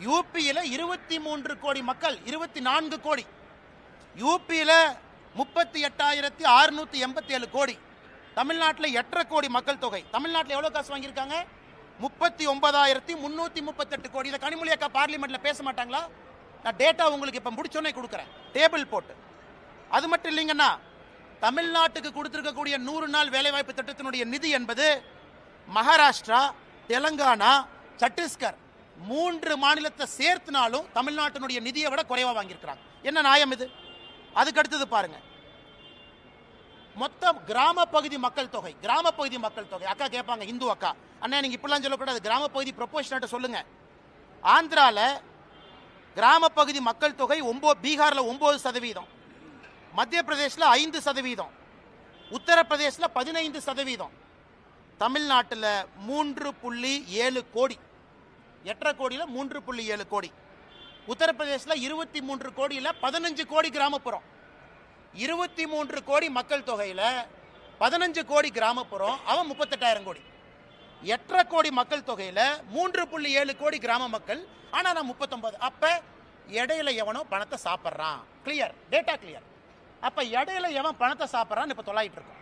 Speaker 2: யூபியில 23 கோடி மக்கள், 24 கோடி. யூபியில 38,687 கோடி. தமிழ்நாட்டில் 8.5 கோடி மக்கள் தொகை. தமிழ்நாட்டில் எவ்வளவு காசு வாங்கியிருக்காங்க? 39,338 கோடி. இதை கனிமொழி அக்கா பார்லிமெண்ட்ல பேச மாட்டாங்களா? நான் டேட்டா உங்களுக்கு இப்ப முடிச்சோன்னே கொடுக்குறேன், டேபிள் போட்டு. அது மட்டும் இல்லைங்கன்னா, தமிழ்நாட்டுக்கு கொடுத்திருக்கக்கூடிய 100 நாள் வேலைவாய்ப்பு திட்டத்தினுடைய நிதி என்பது மகாராஷ்டிரா, தெலங்கானா, சத்தீஸ்கர் 3 மாநிலத்தை சேர்த்துனாலும் தமிழ்நாட்டினுடைய நிதியை விட குறைவா வாங்கியிருக்கிறாங்க. என்ன நியாயம் இது? அதுக்கு அடுத்தது பாருங்க, மொத்தம் கிராம பகுதி மக்கள் தொகை, அக்கா கேட்பாங்க, இந்து அக்கா, அண்ணா நீங்க இப்படிலாம் சொல்லக்கூடாது, கிராம பகுதி ப்ரொபோஷனேட் சொல்லுங்க. ஆந்திரால கிராம பகுதி மக்கள் தொகை பீகார்ல 9%, மத்திய பிரதேசில் 5%, உத்தரப்பிரதேசில் 15%, தமிழ்நாட்டில் 3.7 கோடி, 8 கோடியில் 3.7 கோடி, உத்தரப்பிரதேசில் 23 கோடியில் 15 கோடி கிராமப்புறம். 23 கோடி மக்கள் தொகையில் 15 கோடி கிராமப்புறம், அவன் 38,000 கோடி. 8 கோடி மக்கள் தொகையில் 3.7 கோடி கிராம மக்கள், ஆனால் நான் 39. அப்ப இடையில எவனோ பணத்தை சாப்பிட்றான். Clear, data clear. அப்ப இடையில எவன் பணத்தை சாப்பிட்றான்னு இப்ப தொலைட்டு இருக்கோம்.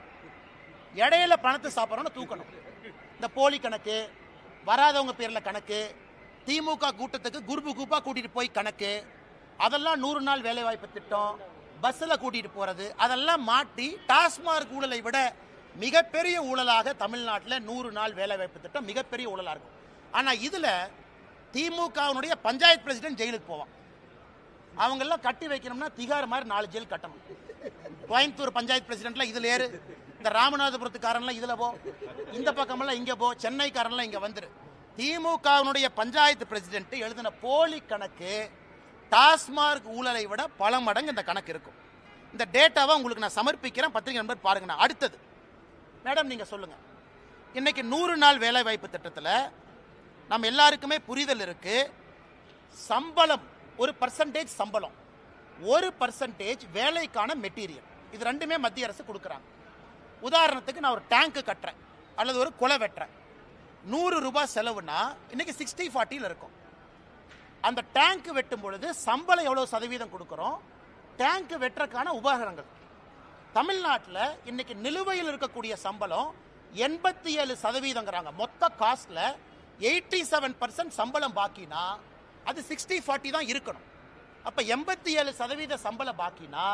Speaker 2: இடையில பணத்தை சாப்பிட்றோன்னு தூக்கணும். இந்த போலி கணக்கு, வராதவங்க பேர்ல கணக்கு, திமுக கூட்டத்துக்கு குரூப்பா கூட்டிட்டு போய் கணக்கு, அதெல்லாம் 100 நாள் வேலை வாய்ப்பு திட்டம், பஸ்ல கூட்டிட்டு போறது, அதெல்லாம் மாட்டி டாஸ்மார்க் ஊழலை விட மிகப்பெரிய ஊழலாக தமிழ்நாட்டில் 100 நாள் வேலை வாய்ப்பு திட்டம் மிகப்பெரிய ஊழலா இருக்கும். ஆனா இதுல திமுகவுடைய பஞ்சாயத்து பிரசிடென்ட் ஜெயிலுக்கு போவான். அவங்க எல்லாம் கட்டி வைக்கணும்னா திகார் மாதிரி 4 ஜெயில் கட்டணும். கோயம்புத்தூர் பஞ்சாயத்து பிரசிடென்ட்ல இதுல ஏறு, இந்த ராமநாதபுரத்துக்காரன்லாம் இதுல போ, இந்த பக்கமெல்லாம் இங்க போ, சென்னைக்காரன்லாம் இங்க வந்துரு. திமுகவுடைய பஞ்சாயத்து பிரசிடென்ட் எழுதின போலி கணக்கு டாஸ்மார்க் ஊழலை விட பல மடங்கு இந்த கணக்கு இருக்கும். இந்த டேட்டாவை உங்களுக்கு நான் சமர்ப்பிக்கிறேன், பத்திரிகை நண்பர் பாருங்க. அடுத்தது மேடம் நீங்க சொல்லுங்க, இன்னைக்கு 100 நாள் வேலை வாய்ப்பு திட்டத்தில் நம்ம எல்லாருக்குமே புரிதல் இருக்கு. சம்பளம் ஒரு பர்சன்டேஜ், சம்பளம் 1% வேலைக்கான மெட்டீரியல், இது ரெண்டுமே மத்திய அரசு கொடுக்குறாங்க. உதாரணத்துக்கு நான் ஒரு டேங்க் கட்டுறேன் அல்லது ஒரு குலை வெட்டுறேன், 100 ரூபாய் செலவுனா இன்னைக்கு 60-40 இருக்கும். அந்த டேங்க் வெட்டும் பொழுது சம்பளம் எவ்வளவு சதவீதம் கொடுக்கிறோம், டேங்க் வெட்டுறதுக்கான உபகரணங்கள். தமிழ்நாட்டில் இன்னைக்கு நிலுவையில் இருக்கக்கூடிய சம்பளம் 87%. மொத்த காஸ்ட்ல 87% சம்பளம் பாக்கினா அது 60-40 தான் இருக்கணும். அப்ப 87% சம்பளம் பாக்கினா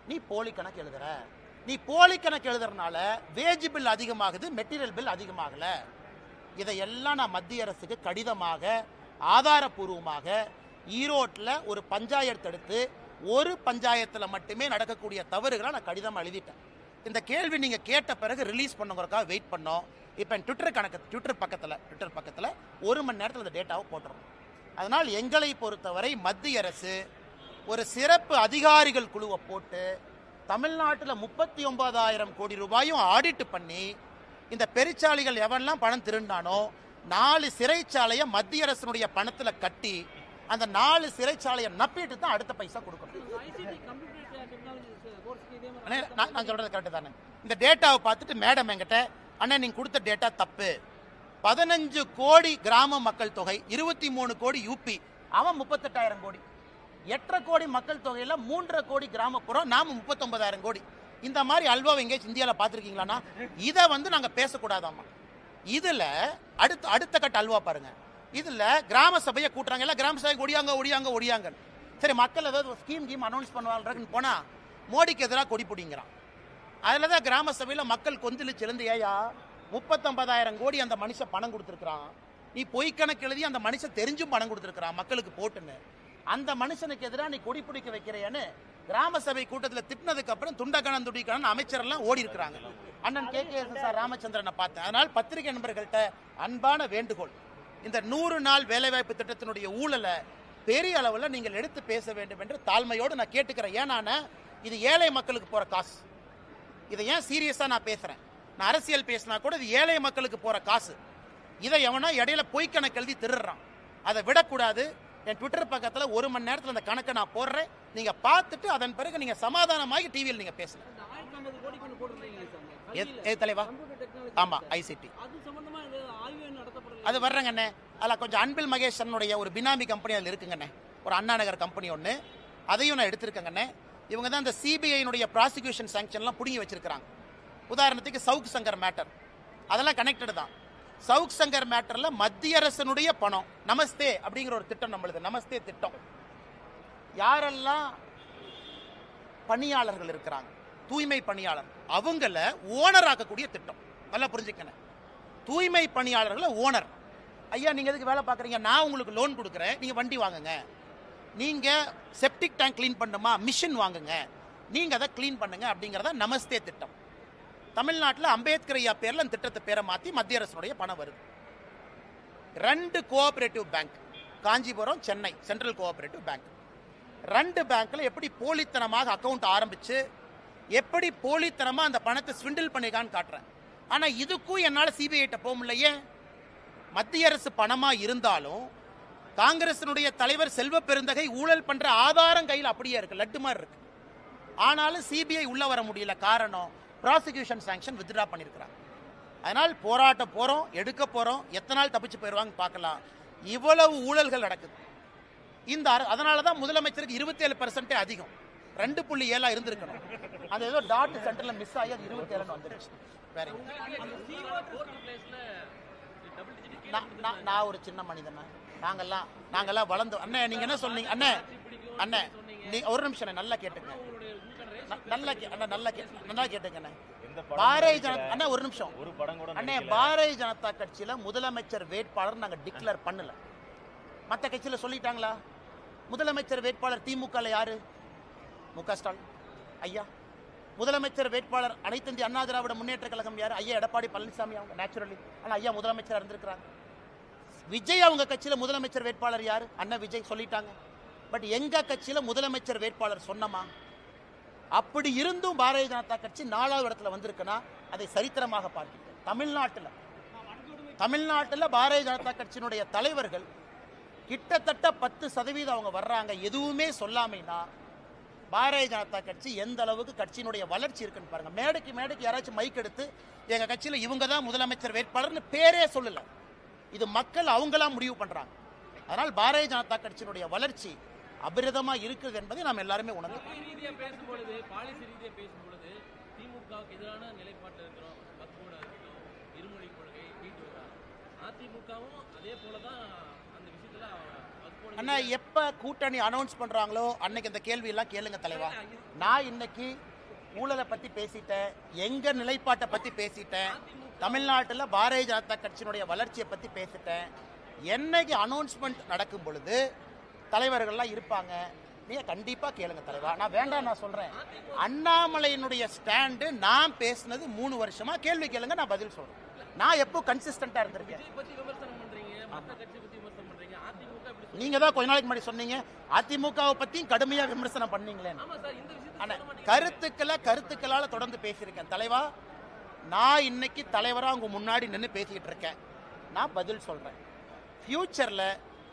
Speaker 2: நீ போலி கணக்கு எழுதுற. நீ போலி கணக்கு எழுதுறதுனால வேஜ் பில் அதிகமாகுது, மெட்டீரியல் பில் அதிகமாகல. இதையெல்லாம் நான் மத்திய அரசுக்கு கடிதமாக ஆதாரபூர்வமாக ஈரோட்டில் ஒரு பஞ்சாயத்து எடுத்து, ஒரு பஞ்சாயத்தில் மட்டுமே நடக்கக்கூடிய தவறுகளை நான் கடிதம் எழுதிட்டேன். இந்த கேள்வி நீங்க கேட்ட பிறகு ரிலீஸ் பண்ணுங்கிறதுக்காக வெயிட் பண்ணோம். இப்போ ட்விட்டர் பக்கத்தில் 1 மணி நேரத்தில் இந்த டேட்டாவை போட்டுறோம். அதனால் எங்களை பொறுத்தவரை மத்திய அரசு ஒரு சிறப்பு அதிகாரிகள் குழுவை போட்டு தமிழ்நாட்டில் 39,000 கோடி ரூபாயும் ஆடிட் பண்ணி, இந்த பெருச்சாளிகள் எவன்லாம் பணம் திருண்டானோ 4 சிறைச்சாலையை மத்திய அரசினுடைய பணத்தில் கட்டி அந்த 4 சிறைச்சாலையை நப்பிட்டு தான் அடுத்த பைசா கொடுக்கணும். நான் சொல்றது கரெக்ட் தானே? இந்த டேட்டாவை பார்த்துட்டு மேடம் என்கிட்ட, அண்ணா நீங்க கொடுத்த டேட்டா தப்பு, 15 கோடி கிராம மக்கள் தொகை, 23 கோடி யூபி, அவன் 38,000 கோடி, 8 கோடி மக்கள் தொகையில 3 கோடி கிராமப்புறம், நாம 39,000 கோடி. இந்த மாதிரி அல்வாவை எங்கேயாச்சும் இந்தியாவில் பார்த்துருக்கீங்களான்னா இதை நாங்க பேசக்கூடாதாமா. இதுல அடுத்த கட்ட அல்வா பாருங்க. இதுல கிராம சபையை கூட்டுறாங்க, எல்லாம் கிராம சபை ஒடியாங்க. சரி, மக்கள் ஏதாவது ஸ்கீம் அனௌன்ஸ் பண்ணுவாங்கன்னு போனா மோடிக்கு எதிராக கொடி பிடிங்கிறான். அதுலதான் கிராம சபையில மக்கள் கொந்தளிச்சு எழுந்து, ஏயா 39,000 கோடி அந்த மனுஷன் பணம் கொடுத்துருக்கான், நீ பொய் கணக்கு எழுதி அந்த மனுஷன் தெரிஞ்சும் பணம் கொடுத்துருக்கான் மக்களுக்கு போட்டுன்னு, அந்த மனுஷனுக்கு எதிராக நீ கொடி பிடிக்க வைக்கிறையான்னு கிராம சபை கூட்டத்தில் திட்டினதுக்கு அப்புறம் துண்டகணம் துடிக்கணும் அமைச்சர் எல்லாம் ஓடி இருக்கிறாங்க. அண்ணன் KKS ராமச்சந்திரனை பார்த்தேன். அதனால் பத்திரிகை நண்பர்கள்ட்ட அன்பான வேண்டுகோள், இந்த 100 நாள் வேலைவாய்ப்பு திட்டத்தினுடைய ஊழலை பெரிய அளவில் நீங்கள் எடுத்து பேச வேண்டும் என்று தாழ்மையோடு நான் கேட்டுக்கிறேன். ஏன்னா இது ஏழை மக்களுக்கு போற காசு. இதை ஏன் சீரியஸா நான் பேசுறேன், நான் அரசியல் பேசினா கூட இது ஏழை மக்களுக்கு போற காசு. இதை எவனா இடையில பொய்க்கணக்கு எழுதி திருடுறான், அதை விடக்கூடாது. என் ட்விட்டர் பக்கத்தில் 1 மணி நேரத்தில் அந்த கணக்கை நான் போடுறேன், நீங்க பார்த்துட்டு அதன் பிறகு நீங்க சமாதானமாகி டிவியில் நீங்க பேசலாம். தலைவா, ஆமா ஐசிடி அது வர்றங்கண்ணே. அதில் கொஞ்சம் அன்பில் மகேஷனுடைய ஒரு பினாமி கம்பெனி அதில் இருக்குங்கண்ணே, ஒரு அண்ணா நகர் கம்பெனி ஒன்று, அதையும் நான் எடுத்திருக்கேங்கண்ணே. இவங்க தான் இந்த சிபிஐனுடைய ப்ராசிக்யூஷன் சாங்ஷன்லாம் பிடிங்கி வச்சிருக்காங்க. உதாரணத்துக்கு சவுக் சங்கர் மேட்டர், அதெல்லாம் கனெக்டட் தான். சவுக் சங்கர் மேட்டர்ல மத்திய அரசனுடைய பணம், நமஸ்தே அப்படிங்கிற ஒரு திட்டம் நம்மளுது, நமஸ்தே திட்டம். யாரெல்லாம் பணியாளர்கள் இருக்கிறாங்க, தூய்மை பணியாளர், அவங்கள ஓனர் ஆக்கக்கூடிய திட்டம். நல்லா புரிஞ்சுக்கணும், தூய்மை பணியாளர்களை ஓனர். ஐயா நீங்க எதுக்கு வேலை பார்க்குறீங்க, நான் உங்களுக்கு லோன் கொடுக்குறேன், நீங்க வண்டி வாங்குங்க. நீங்க செப்டிக் டேங்க் கிளீன் பண்ணுமா, மிஷின் வாங்குங்க, நீங்க அதை கிளீன் பண்ணுங்க அப்படிங்கிறத நமஸ்தே திட்டம். தமிழ்நாட்டில் அம்பேத்கர் ஐயா பேரில் அந்த திட்டத்தை பேரை மாற்றி மத்திய அரசுடைய பணம் வருது. 2 cooperative bank, Kanchipuram, Chennai central cooperative bank, 2 பேங்க்ல எப்படி போலித்தனமாக அக்கௌண்ட் ஆரம்பிச்சு எப்படி போலித்தனமாக அந்த பணத்தை ஸ்விண்டில் பண்ணிக்கான்னு காட்டுறேன். ஆனால் இதுக்கும் என்னால் சிபிஐட்ட போக முடியலையே. மத்திய அரசு பணமாக இருந்தாலும் காங்கிரசினுடைய தலைவர் செல்வ பெருந்தகை ஊழல் பண்ற ஆதாரம் கையில் அப்படியே இருக்கு, லட்டு மாதிரி இருக்கு. ஆனாலும் சிபிஐ உள்ள வர முடியல. காரணம், ப்ராசிக்யூஷன் சாங்ஷன் வித்ட்ரா பண்ணியிருக்கிறாங்க. அதனால் போராட்டம் போறோம், எடுக்க போறோம், எத்தனை நாள் தப்பிச்சு போயிடுவாங்க பார்க்கலாம். இவ்வளவு ஊழல்கள் நடக்குது. இந்த அதனால தான் முதலமைச்சருக்கு 27% அதிகம், 2.7 இருந்திருக்கணும். அது ஏதோ டாட் சென்டர்ல மிஸ் ஆகி அது 27 வந்துருச்சு. வேற நான் ஒரு சின்ன மனிதன், நாங்கெல்லாம் வளர்ந்து. அண்ணே நீங்க என்ன சொன்னீங்க? அண்ணே ஒரு நிமிஷம் நல்லா கேட்டுங்க, நல்லா கேட்டுங்க. பாரதிய ஜனதா அண்ணா ஒரு நிமிஷம் அண்ணே, பாரதிய ஜனதா கட்சியில முதலமைச்சர் வேட்பாளர் நாங்க டிக்ளேர் பண்ணல. மற்ற கட்சியில சொல்லிட்டாங்களா? முதலமைச்சர் வேட்பாளர் திமுக யாரு? மு.க. ஸ்டாலின் ஐயா. முதலமைச்சர் வேட்பாளர் அனைத்து இந்திய அண்ணா திராவிட முன்னேற்ற கழகம் யாரு? ஐயா எடப்பாடி பழனிசாமி. அவங்க நேச்சுரலி ஆனா ஐயா முதலமைச்சர் இருந்திருக்கிறாங்க. விஜய் அவங்க கட்சியில முதலமைச்சர் வேட்பாளர் யாரு? அண்ணா விஜய் சொல்லிட்டாங்க. பட் எங்க கட்சியில முதலமைச்சர் வேட்பாளர் சொன்னமா? அப்படி இருந்தும் பாரதிய ஜனதா கட்சி 4வது இடத்துல வந்திருக்குன்னா அதை சரித்திரமாக பார்க்கிறேன். தமிழ்நாட்டில் பாரதிய ஜனதா கட்சியினுடைய தலைவர்கள் கிட்டத்தட்ட 10% அவங்க வர்றாங்க, எதுவுமே சொல்லாமைனா பாரதிய ஜனதா கட்சி எந்த அளவுக்கு கட்சியினுடைய வளர்ச்சி இருக்குன்னு பாருங்க. மேடைக்கு யாராச்சும் மைக் எடுத்து எங்க கட்சியில இவங்க தான் முதலமைச்சர் வேட்பாளர்னு பேரே சொல்லல. இது மக்கள் அவங்களா முடிவு பண்றாங்க. அதனால் பாரதிய ஜனதா கட்சியினுடைய வளர்ச்சி அபிரதமா இருக்குது என்பதை நாம் எல்லாருமே உணர்ந்து
Speaker 1: பேசும்பொழுது திமுகவுக்கு எதிரான நிலைப்பாட்டில் இருக்கிறோம். வக்ஃபோர்டு இருக்கட்டும், இருமொழி கொள்கை, அதிமுகவும் அதே போலதான் அந்த விஷயத்துல.
Speaker 2: அண்ணா எப்ப கூட்டணி அனௌன்ஸ் பண்றாங்களோ அன்னைக்கு இந்த கேள்வி எல்லாம் கேளுங்க தலைவா. நான் இன்னைக்கு ஊழலை பத்தி பேசிட்டேன், எங்க நிலைப்பாட்டை பத்தி பேசிட்டேன், தமிழ்நாட்டில் பாரதிய ஜனதா கட்சியினுடைய வளர்ச்சியை பத்தி பேசிட்டேன். என்னைக்கு அனௌன்ஸ்மெண்ட் நடக்கும் பொழுது தலைவர்கள்லாம் இருப்பாங்க, நீங்க கண்டிப்பா கேளுங்க தலைவா. நான் வேண்டாம் நான் சொல்றேன், அண்ணாமலையினுடைய ஸ்டாண்டு நான் பேசினது 3 வருஷமா, கேள்வி கேளுங்க நான் பதில் சொல்றேன். நான் எப்போ கன்சிஸ்டன்டா இருந்திருக்கேன். நீங்க தான் கொஞ்ச நாளைக்கு முன்னாடி சொன்னீங்க அதிமுகவை பத்தியும் கடுமையா விமர்சனம் பண்ணீங்களே. கருத்துக்களால தொடர்ந்து பேசியிருக்கேன் தலைவா. நான் இன்னைக்கு தலைவரா உங்க முன்னாடி நின்று பேசிக்கிட்டு இருக்கேன். நான் பதில் சொல்றேன். ஃபியூச்சர்ல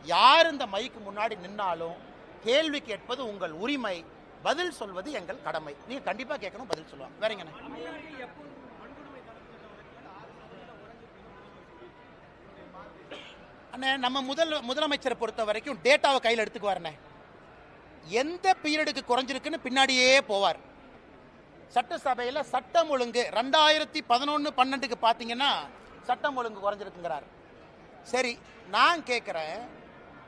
Speaker 2: யார் இந்த மைக்கு முன்னாடி நின்னாலும் கேள்வி கேட்பது உங்கள் உரிமை, பதில் சொல்வது எங்கள் கடமை. நீங்க கண்டிப்பா கேட்கணும், பதில் சொல்லுவாங்க. வேறங்க அண்ணே, நம்ம முதலமைச்சரை பொறுத்த வரைக்கும் டேட்டாவை கையில் எடுத்துக்குவாருண்ணே. எந்த பீரியடுக்கு குறைஞ்சிருக்குன்னு பின்னாடியே போவார். சட்டசபையில் சட்டம் ஒழுங்கு 2011-12க்கு பார்த்தீங்கன்னா சட்டம் ஒழுங்கு குறைஞ்சிருக்குங்கிறார். சரி, நான் கேட்குறேன்,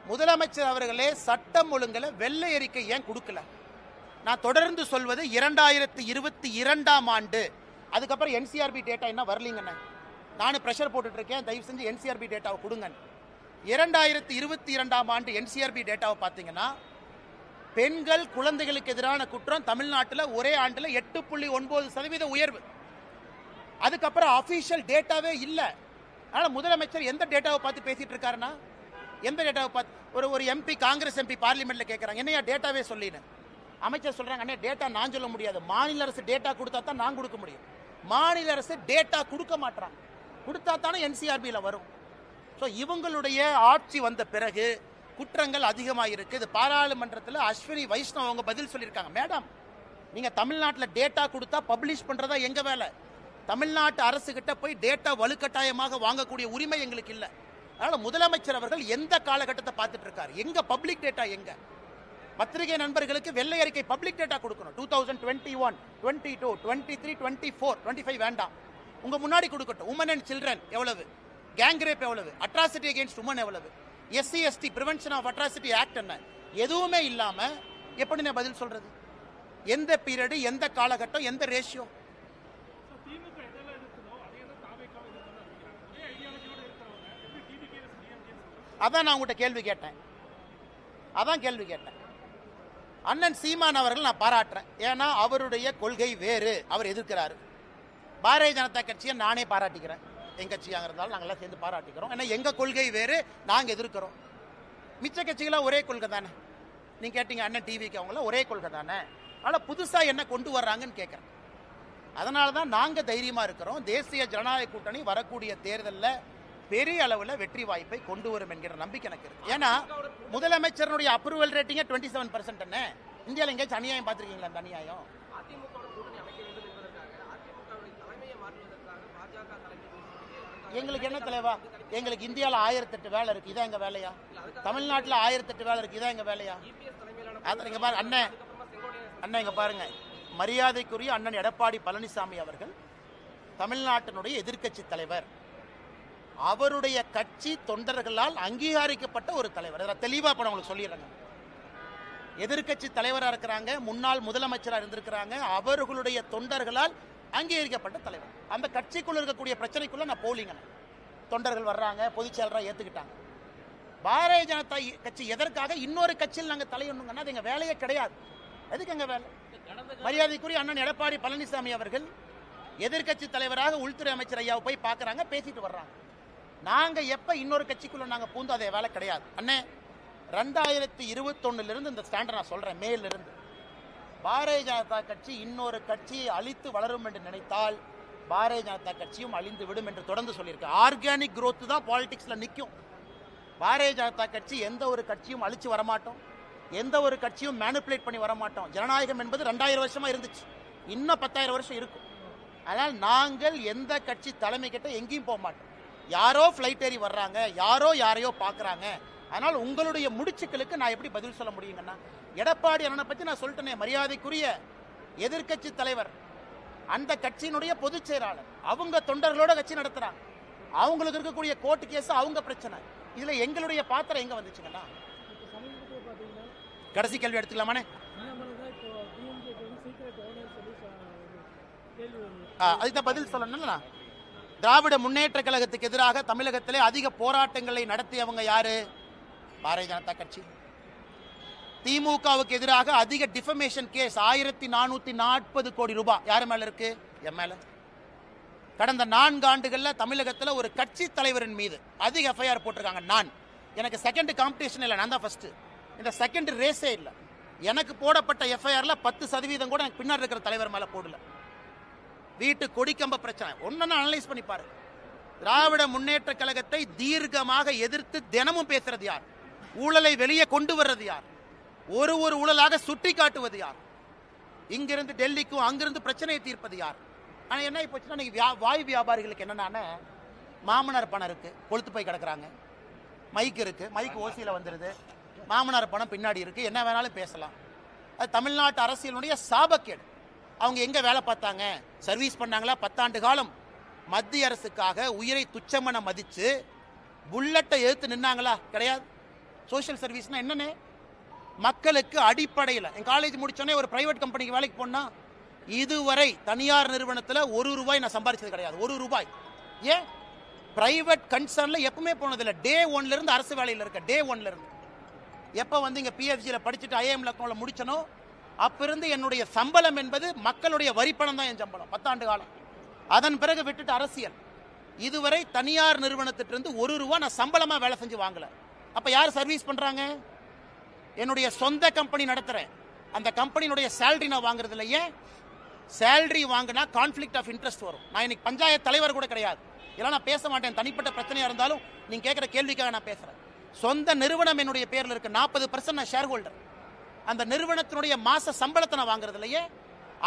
Speaker 2: முதலமைச்சர் அவர்களே சட்டம் ஒழுங்குல வெள்ளை அறிக்கை ஏன் கொடுக்கல? நான் தொடர்ந்து சொல்வது 2022ஆம் ஆண்டு, அதுக்கப்புறம் என்சிஆர்பி டேட்டா என்ன வரலீங்கண்ணே. நான் ப்ரெஷர் போட்டுட்டு இருக்கேன், தயவு செஞ்சு என்சிஆர்பி டேட்டாவை கொடுங்க. 2022ஆம் ஆண்டு என்சிஆர்பி டேட்டாவை பார்த்தீங்கன்னா பெண்கள் குழந்தைகளுக்கு எதிரான குற்றம் தமிழ்நாட்டில் ஒரே ஆண்டில் 8.9% உயர்வு. அதுக்கப்புறம் அபிஷியல் டேட்டாவே இல்லை. அதனால முதலமைச்சர் எந்த டேட்டாவை பார்த்து பேசிட்டு இருக்காருன்னா, எந்த டேட்டாவை பார்த்து ஒரு எம்பி, காங்கிரஸ் எம்பி பார்லிமெண்ட்ல கேட்கறாங்க, என்னையா டேட்டாவே சொல்லின்னு. அமைச்சர் சொல்றாங்க, அண்ணே டேட்டா நான் சொல்ல முடியாது, மாநில அரசு டேட்டா கொடுத்தா தான் நான் கொடுக்க முடியும். மாநில அரசு டேட்டா கொடுக்க மாட்டாங்க, கொடுத்தா தானே என்சிஆர்பியில் வரும். ஸோ இவங்களுடைய ஆட்சி வந்த பிறகு குற்றங்கள் அதிகமாக இருக்கு. இது பாராளுமன்றத்தில் அஸ்வினி வைஷ்ணவ் அவங்க பதில் சொல்லியிருக்காங்க. மேடம், நீங்க தமிழ்நாட்டில் டேட்டா கொடுத்தா பப்ளிஷ் பண்றதா எங்க வேலை. தமிழ்நாட்டு அரசு கிட்ட போய் டேட்டா வலுக்கட்டாயமாக வாங்கக்கூடிய உரிமை எங்களுக்கு இல்லை. அதனால முதலமைச்சர் அவர்கள் எந்த காலகட்டத்தை பார்த்துட்டு இருக்காரு, எங்க பப்ளிக் டேட்டா எங்க? பத்திரிகை நண்பர்களுக்கு வெள்ளை அறிக்கை பப்ளிக் டேட்டா கொடுக்கணும். 2021, 22, 23, 24, 25 வேண்டாம், உங்க முன்னாடி கொடுக்கட்டும். உமன் அண்ட் சில்ட்ரன் எவ்வளவு, கேங் ரேப் எவ்வளவு, அட்ராசிட்டி அகேன்ஸ்ட் உமன் எவ்வளவு, SC ST prevention of atrocity act என்ன, எதுவுமே இல்லாம எப்படி நான் பதில் சொல்றது? எந்த பீரியடு, எந்த காலகட்டம், எந்த ரேஷியோ? அதான் நான் உங்கள்கிட்ட கேள்வி கேட்டேன். அண்ணன் சீமான் அவர்கள் நான் பாராட்டுறேன். ஏன்னா அவருடைய கொள்கை வேறு, அவர் எதிர்க்கிறாரு. பாரதிய ஜனதா கட்சியை நானே பாராட்டிக்கிறேன். எங்க கட்சியாக இருந்தாலும் நாங்கள்லாம் சேர்ந்து பாராட்டிக்கிறோம். ஏன்னா எங்க கொள்கை வேறு, நாங்க எதிர்க்கிறோம். மிச்ச கட்சிகளாம் ஒரே கொள்கை தானே. நீங்க கேட்டீங்க அண்ணன் டிவிக்கு, அவங்களாம் ஒரே கொள்கை தானே. ஆனால் புதுசா என்ன கொண்டு வர்றாங்கன்னு கேட்குறேன். அதனால தான் நாங்க தைரியமா இருக்கிறோம். தேசிய ஜனநாயக கூட்டணி வரக்கூடிய தேர்தலில் பெரிய அளவில் வெற்றி வாய்ப்பை கொண்டு வரும் என்கிற நம்பிக்கை எனக்கு இருக்கு. ஏன்னா முதலமைச்சருடைய அப்ரூவல் ரேட்டிங்கே 27% என்ன. இந்தியாவில் எங்கேயாச்சும் அநியாயம் பார்த்துருக்கீங்களா? அந்த அநியாயம் எங்களுக்கு என்ன தலைவா? எங்களுக்கு இந்தியாவில் 1008 வேலை இருக்கு, இதான் எங்க வேலையா? தமிழ்நாட்டில் 1008 வேலை இருக்கு, இதான் எங்க வேலையா? இங்க பாருங்க அண்ணன், அண்ணன் இங்க பாருங்க, மரியாதைக்குரிய அண்ணன் எடப்பாடி பழனிசாமி அவர்கள் தமிழ்நாட்டினுடைய எதிர்க்கட்சி தலைவர். அவருடைய கட்சி தொண்டர்களால் அங்கீகரிக்கப்பட்ட ஒரு தலைவர். தெளிவா இப்ப உங்களுக்கு சொல்லிடுறாங்க. எதிர்க்கட்சி தலைவராக இருக்கிறாங்க, முன்னாள் முதலமைச்சராக இருந்திருக்கிறாங்க, அவர்களுடைய தொண்டர்களால் அங்கீகரிக்கப்பட்ட தலைவர். அந்த கட்சிக்குள்ள இருக்கக்கூடிய பிரச்சனைக்குள்ள நான் போலிங்க. தொண்டர்கள் வர்றாங்க, பொதுச் செயலராக ஏத்துக்கிட்டாங்க. பாரதிய ஜனதா கட்சி எதற்காக இன்னொரு கட்சியில் நாங்கள் தலையிடணுங்கன்னா அது எங்க வேலையே கிடையாது. எதுக்கு எங்க வேலை? மரியாதைக்குரிய அண்ணன் எடப்பாடி பழனிசாமி அவர்கள் எதிர்க்கட்சி தலைவராக உள்துறை அமைச்சர் ஐயாவை போய் பார்க்கறாங்க, பேசிட்டு வர்றாங்க. நாங்க எப்ப இன்னொரு கட்சிக்குள்ள நாங்க பூந்து அதே வேலை கிடையாது. அண்ணே 2021 இருந்து இந்த ஸ்டாண்டர்ட் நான் சொல்றேன், மேல இருந்து பாரதிய ஜனதா கட்சி இன்னொரு கட்சியை அழித்து வளரும் என்று நினைத்தால் பாரதிய ஜனதா கட்சியும் அழிந்து விடும் என்று தொடர்ந்து சொல்லியிருக்கு. ஆர்கானிக் growth தான் பாலிடிக்ஸ்ல நிற்கும். பாரதிய ஜனதா கட்சி எந்த ஒரு கட்சியும் அழிச்சு வரமாட்டோம், எந்த ஒரு கட்சியும் மேனிபுலேட் பண்ணி வரமாட்டோம். ஜனநாயகம் என்பது 2000 வருஷமா இருந்துச்சு, இன்னும் 10,000 வருஷம் இருக்கும். ஆனால் நாங்கள் எந்த கட்சி தலைமை கிட்ட எங்கேயும் போக மாட்டோம். யாரோ ஃபிளைட் ஏறி வர்றாங்க, யாரோ யாரையோ பார்க்குறாங்க. அதனால் உங்களுடைய முடிச்சுக்களுக்கு நான் எப்படி பதில் சொல்ல முடியுங்கன்னா, எடப்பாடி அண்ணனை பற்றி நான் சொல்லிட்டேனே, மரியாதைக்குரிய எதிர்க்கட்சி தலைவர், அந்த கட்சியினுடைய பொதுச் செயலாளர், அவங்க தொண்டர்களோட கட்சி நடத்துறாங்க. அவங்களுக்கு இருக்கக்கூடிய கோர்ட்டு கேஸ் அவங்க பிரச்சனை. இதுல எங்களுடைய பாத்திரம் எங்க வந்துச்சுங்கன்னா? கடைசி கேள்வி எடுத்துக்கலாமானே? அதுதான் பதில் சொல்லணும்ல. திராவிட முன்னேற்ற கழகத்துக்கு எதிராக தமிழகத்திலே அதிக போராட்டங்களை நடத்தியவங்க யாரு? பாரதிய ஜனதா கட்சி. திமுகவுக்கு எதிராக அதிக டிஃபமேஷன் கேஸ் 1440 கோடி ரூபாய் யார் மேல இருக்கு? என் மேல. கடந்த 4 ஆண்டுகள்ல தமிழகத்தில் ஒரு கட்சி தலைவரின் மீது அதிக எஃப்ஐஆர் போட்டிருக்காங்க. நான் எனக்கு செகண்ட் காம்படிஷன் இல்லை, நான் தான் ஃபர்ஸ்ட். இந்த செகண்ட் ரேஸே இல்லை. எனக்கு போடப்பட்ட எஃப்ஐஆர்ல 10% கூட எனக்கு பின்னாடி இருக்கிற தலைவர் மேல போடல. வீட்டு கொடிக்கம்ப பிரச்சனை ஒன்னு அனலைஸ் பண்ணி பாரு. திராவிட முன்னேற்ற கழகத்தை தீர்க்கமாக எதிர்த்து தினமும் பேசுறது யார்? ஊழலை வெளியே கொண்டு வர்றது யார்? ஒரு ஊழலாக சுட்டி காட்டுவது யார்? இங்கிருந்து டெல்லிக்கும் அங்கிருந்து பிரச்சனையை தீர்ப்பது யார்? ஆனா என்ன போச்சுன்னா, வாய் வியாபாரிகளுக்கு என்னன்னா, மாமனார் பணம் இருக்கு, கொளுத்து போய் கிடக்குறாங்க. மைக் இருக்கு, மைக் ஓசியில வந்துருது. மாமனார் பணம் பின்னாடி இருக்கு, என்ன வேணாலும் பேசலாம். அது தமிழ்நாட்டு அரசியலுடைய சாபக்கேடு. அவங்க எங்க வேலை பார்த்தாங்க? சர்வீஸ் பண்ணாங்களா? 10 ஆண்டு காலம் மத்திய அரசுக்காக உயிரை துச்சமன மதிச்சு புல்லட்டை எதிர்த்து நின்னாங்களா? கிடையாது. சோசியல் சர்வீஸ்னா என்னன்னு மக்களுக்கு அடிப்படையில். என் காலேஜ் முடிச்சோடனே ஒரு பிரைவேட் கம்பெனிக்கு வேலைக்கு போனா இதுவரை தனியார் நிறுவனத்தில் 1 ரூபாய் நான் சம்பாதிச்சது கிடையாது. 1 ரூபாய். ஏன்? பிரைவேட் கன்சர்ன்ல எப்பவுமே போனதில்லை. டே 1ல இருந்து அரசு வேலையில் இருக்க. டே 1ல இருந்து எப்போ வந்து இங்க பிஎஃப்ஜியில் படிச்சுட்டு ஐஏஎம் லக்னோவில் முடிச்சனோ அப்பிருந்து என்னுடைய சம்பளம் என்பது மக்களுடைய வரிப்பணம் தான் என் சம்பளம் 10 ஆண்டு காலம். அதன் பிறகு விட்டுட்டு அரசியல். இதுவரை தனியார் நிறுவனத்திலிருந்து 1 ரூபாய் நான் சம்பளமா வேலை செஞ்சு வாங்கல. அப்ப யார் சர்வீஸ் பண்றாங்க? என்னுடைய சொந்த கம்பெனி நடத்துறேன், அந்த கம்பெனியுடைய சேலரி நான் வாங்குறது இல்லையே. சேலரி வாங்கினா கான்ஃபிளிக்ட் ஆஃப் இன்ட்ரெஸ்ட் வரும். நான் இன்னைக்கு பஞ்சாயத்து தலைவர் கூட கிடையாது, இதெல்லாம் நான் பேச மாட்டேன். தனிப்பட்ட பிரச்சனையா இருந்தாலும் நீங்க கேட்கிற கேள்விக்காக நான் பேசுறேன். சொந்த நிறுவனம் என்னுடைய பேர்ல இருக்கு, 40% நான் ஷேர் ஹோல்டர். அந்த நிறுவனத்தினுடைய மாச சம்பளத்தை நான் வாங்குறது இல்லையே.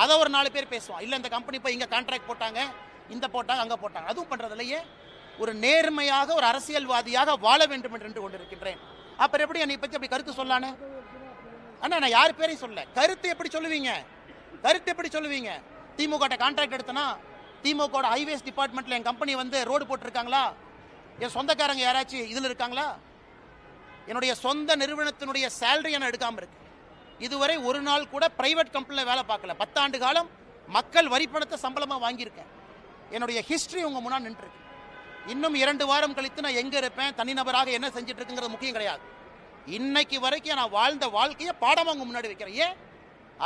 Speaker 2: அதை ஒரு 4 பேர் பேசுவான். இல்ல இந்த கம்பெனி போய் இங்க கான்ட்ராக்ட் போட்டாங்க, இந்த போட்டாங்க, அங்க போட்டாங்க, அதுவும் பண்றது இல்லையே. ஒரு நேர்மையாக ஒரு அரசியல்வாதியாக வாழ வேண்டும் என்று கொண்டிருக்கின்றேன். அப்புறம் எப்படி என்னை பத்தி அப்படி கருத்து சொல்லானே? அண்ணா நான் யார் பேரையும் சொல்ல. கருத்து எப்படி சொல்லுவீங்க? கருத்து எப்படி சொல்லுவீங்க? திமுக கான்ட்ராக்ட் எடுத்தனா, திமுக ஹைவேஸ் டிபார்ட்மெண்ட்ல என் கம்பெனி வந்து ரோடு போட்டிருக்காங்களா? என் சொந்தக்காரங்க யாராச்சும் இதுல இருக்காங்களா? என்னுடைய சொந்த நிறுவனத்தினுடைய சேலரி என்ன எடுக்காம இருக்கு. இதுவரை ஒரு நாள் கூட பிரைவேட் கம்பெனில வேலை பார்க்கல. 10 ஆண்டு காலம் மக்கள் வரிப்பணத்தை சம்பளமா வாங்கியிருக்கேன். என்னுடைய ஹிஸ்டரி உங்க முன்னாடி நின்று இருக்கு. இன்னும் 2 வாரம் கழித்து நான் எங்க இருப்பேன், தனிநபராக என்ன செஞ்சுட்டு இருக்குங்கிறது முக்கியம் கிடையாது. இன்னைக்கு வரைக்கும் நான் வாழ்ந்த வாழ்க்கையை பாடமா உங்க முன்னாடி வைக்கிறேன். ஏன்?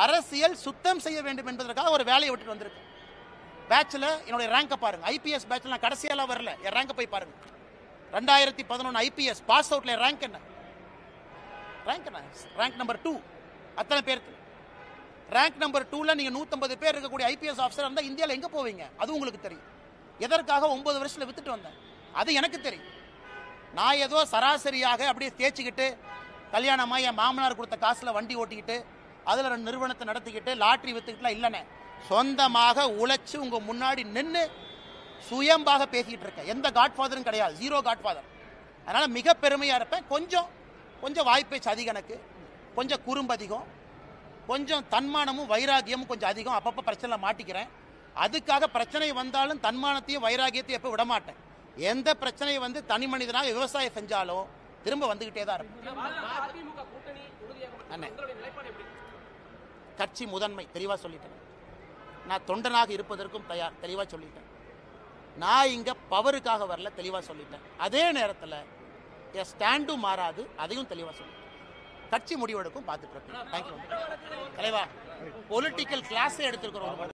Speaker 2: அரசியல் சுத்தம் செய்ய வேண்டும் என்பதற்காக ஒரு வேலையை விட்டுட்டு வந்திருக்கேன். பேட்ச்ல என்னுடைய ரேங்கை பாருங்க. ஐபிஎஸ் பேட்ச்ல நான் கடைசியெல்லாம் வரல, என் ரேங்கை போய் பாருங்க. 2011 ஐபிஎஸ் பாஸ் அவுட்ல ரேங்க் என்ன? Rank number 2. அத்தனை பேருக்கு ரேங்க் நம்பர் 2ல நீங்க 150 பேர் இருக்கக்கூடிய ஐபிஎஸ் ஆஃபீஸர் இருந்தா இந்தியாவில் எங்க போவீங்க? அது உங்களுக்கு தெரியும். எதற்காக 9 வருஷத்துல வித்துட்டு வந்தேன் அது எனக்கு தெரியும். நான் ஏதோ சராசரியாக அப்படியே தேய்ச்சிக்கிட்டு கல்யாணமா என் மாமனார் கொடுத்த காசுல வண்டி ஓட்டிக்கிட்டு அதுல 2 நிறுவனத்தை நடத்திக்கிட்டு லாட்டரி வித்துக்கிட்டுலாம் இல்லைண்ணே. சொந்தமாக உழைச்சு உங்க முன்னாடி நின்று சுயம்பாக பேசிட்டு இருக்கேன். எந்த காட்ஃபாதரும் கிடையாது, 0 காட்ஃபாதர். அதனால மிக பெருமையா இருப்பேன். கொஞ்சம் வாய்ப்பேச்சு அதிகம், எனக்கு கொஞ்சம் குறும்பு அதிகம், கொஞ்சம் தன்மானமும் வைராகியமும் கொஞ்சம் அதிகம். அப்பப்போ பிரச்சனை மாட்டிக்கிறேன். அதுக்காக பிரச்சனை வந்தாலும் தன்மானத்தையும் வைராகியத்தையும் எப்போ விடமாட்டேன். எந்த பிரச்சனையை வந்து தனி மனிதனாக விவசாயம் செஞ்சாலும் திரும்ப வந்துகிட்டே தான் இருக்கும். கட்சி முதன்மை தெளிவா சொல்லிட்டேன். நான் தொண்டனாக இருப்பதற்கும் தயார், தெளிவா சொல்லிட்டேன். நான் இங்க பவருக்காக வரல, தெளிவா சொல்லிட்டேன். அதே நேரத்தில் என் ஸ்டாண்டும் மாறாது, அதையும் தெளிவா சொல்லிட்டேன். கட்சி முடிவெடுக்கும், பார்த்துட்டு இருக்கேன். தேங்க்யூ தலைவா. பொலிட்டிக்கல் கிளாஸே எடுத்திருக்கிறோம்.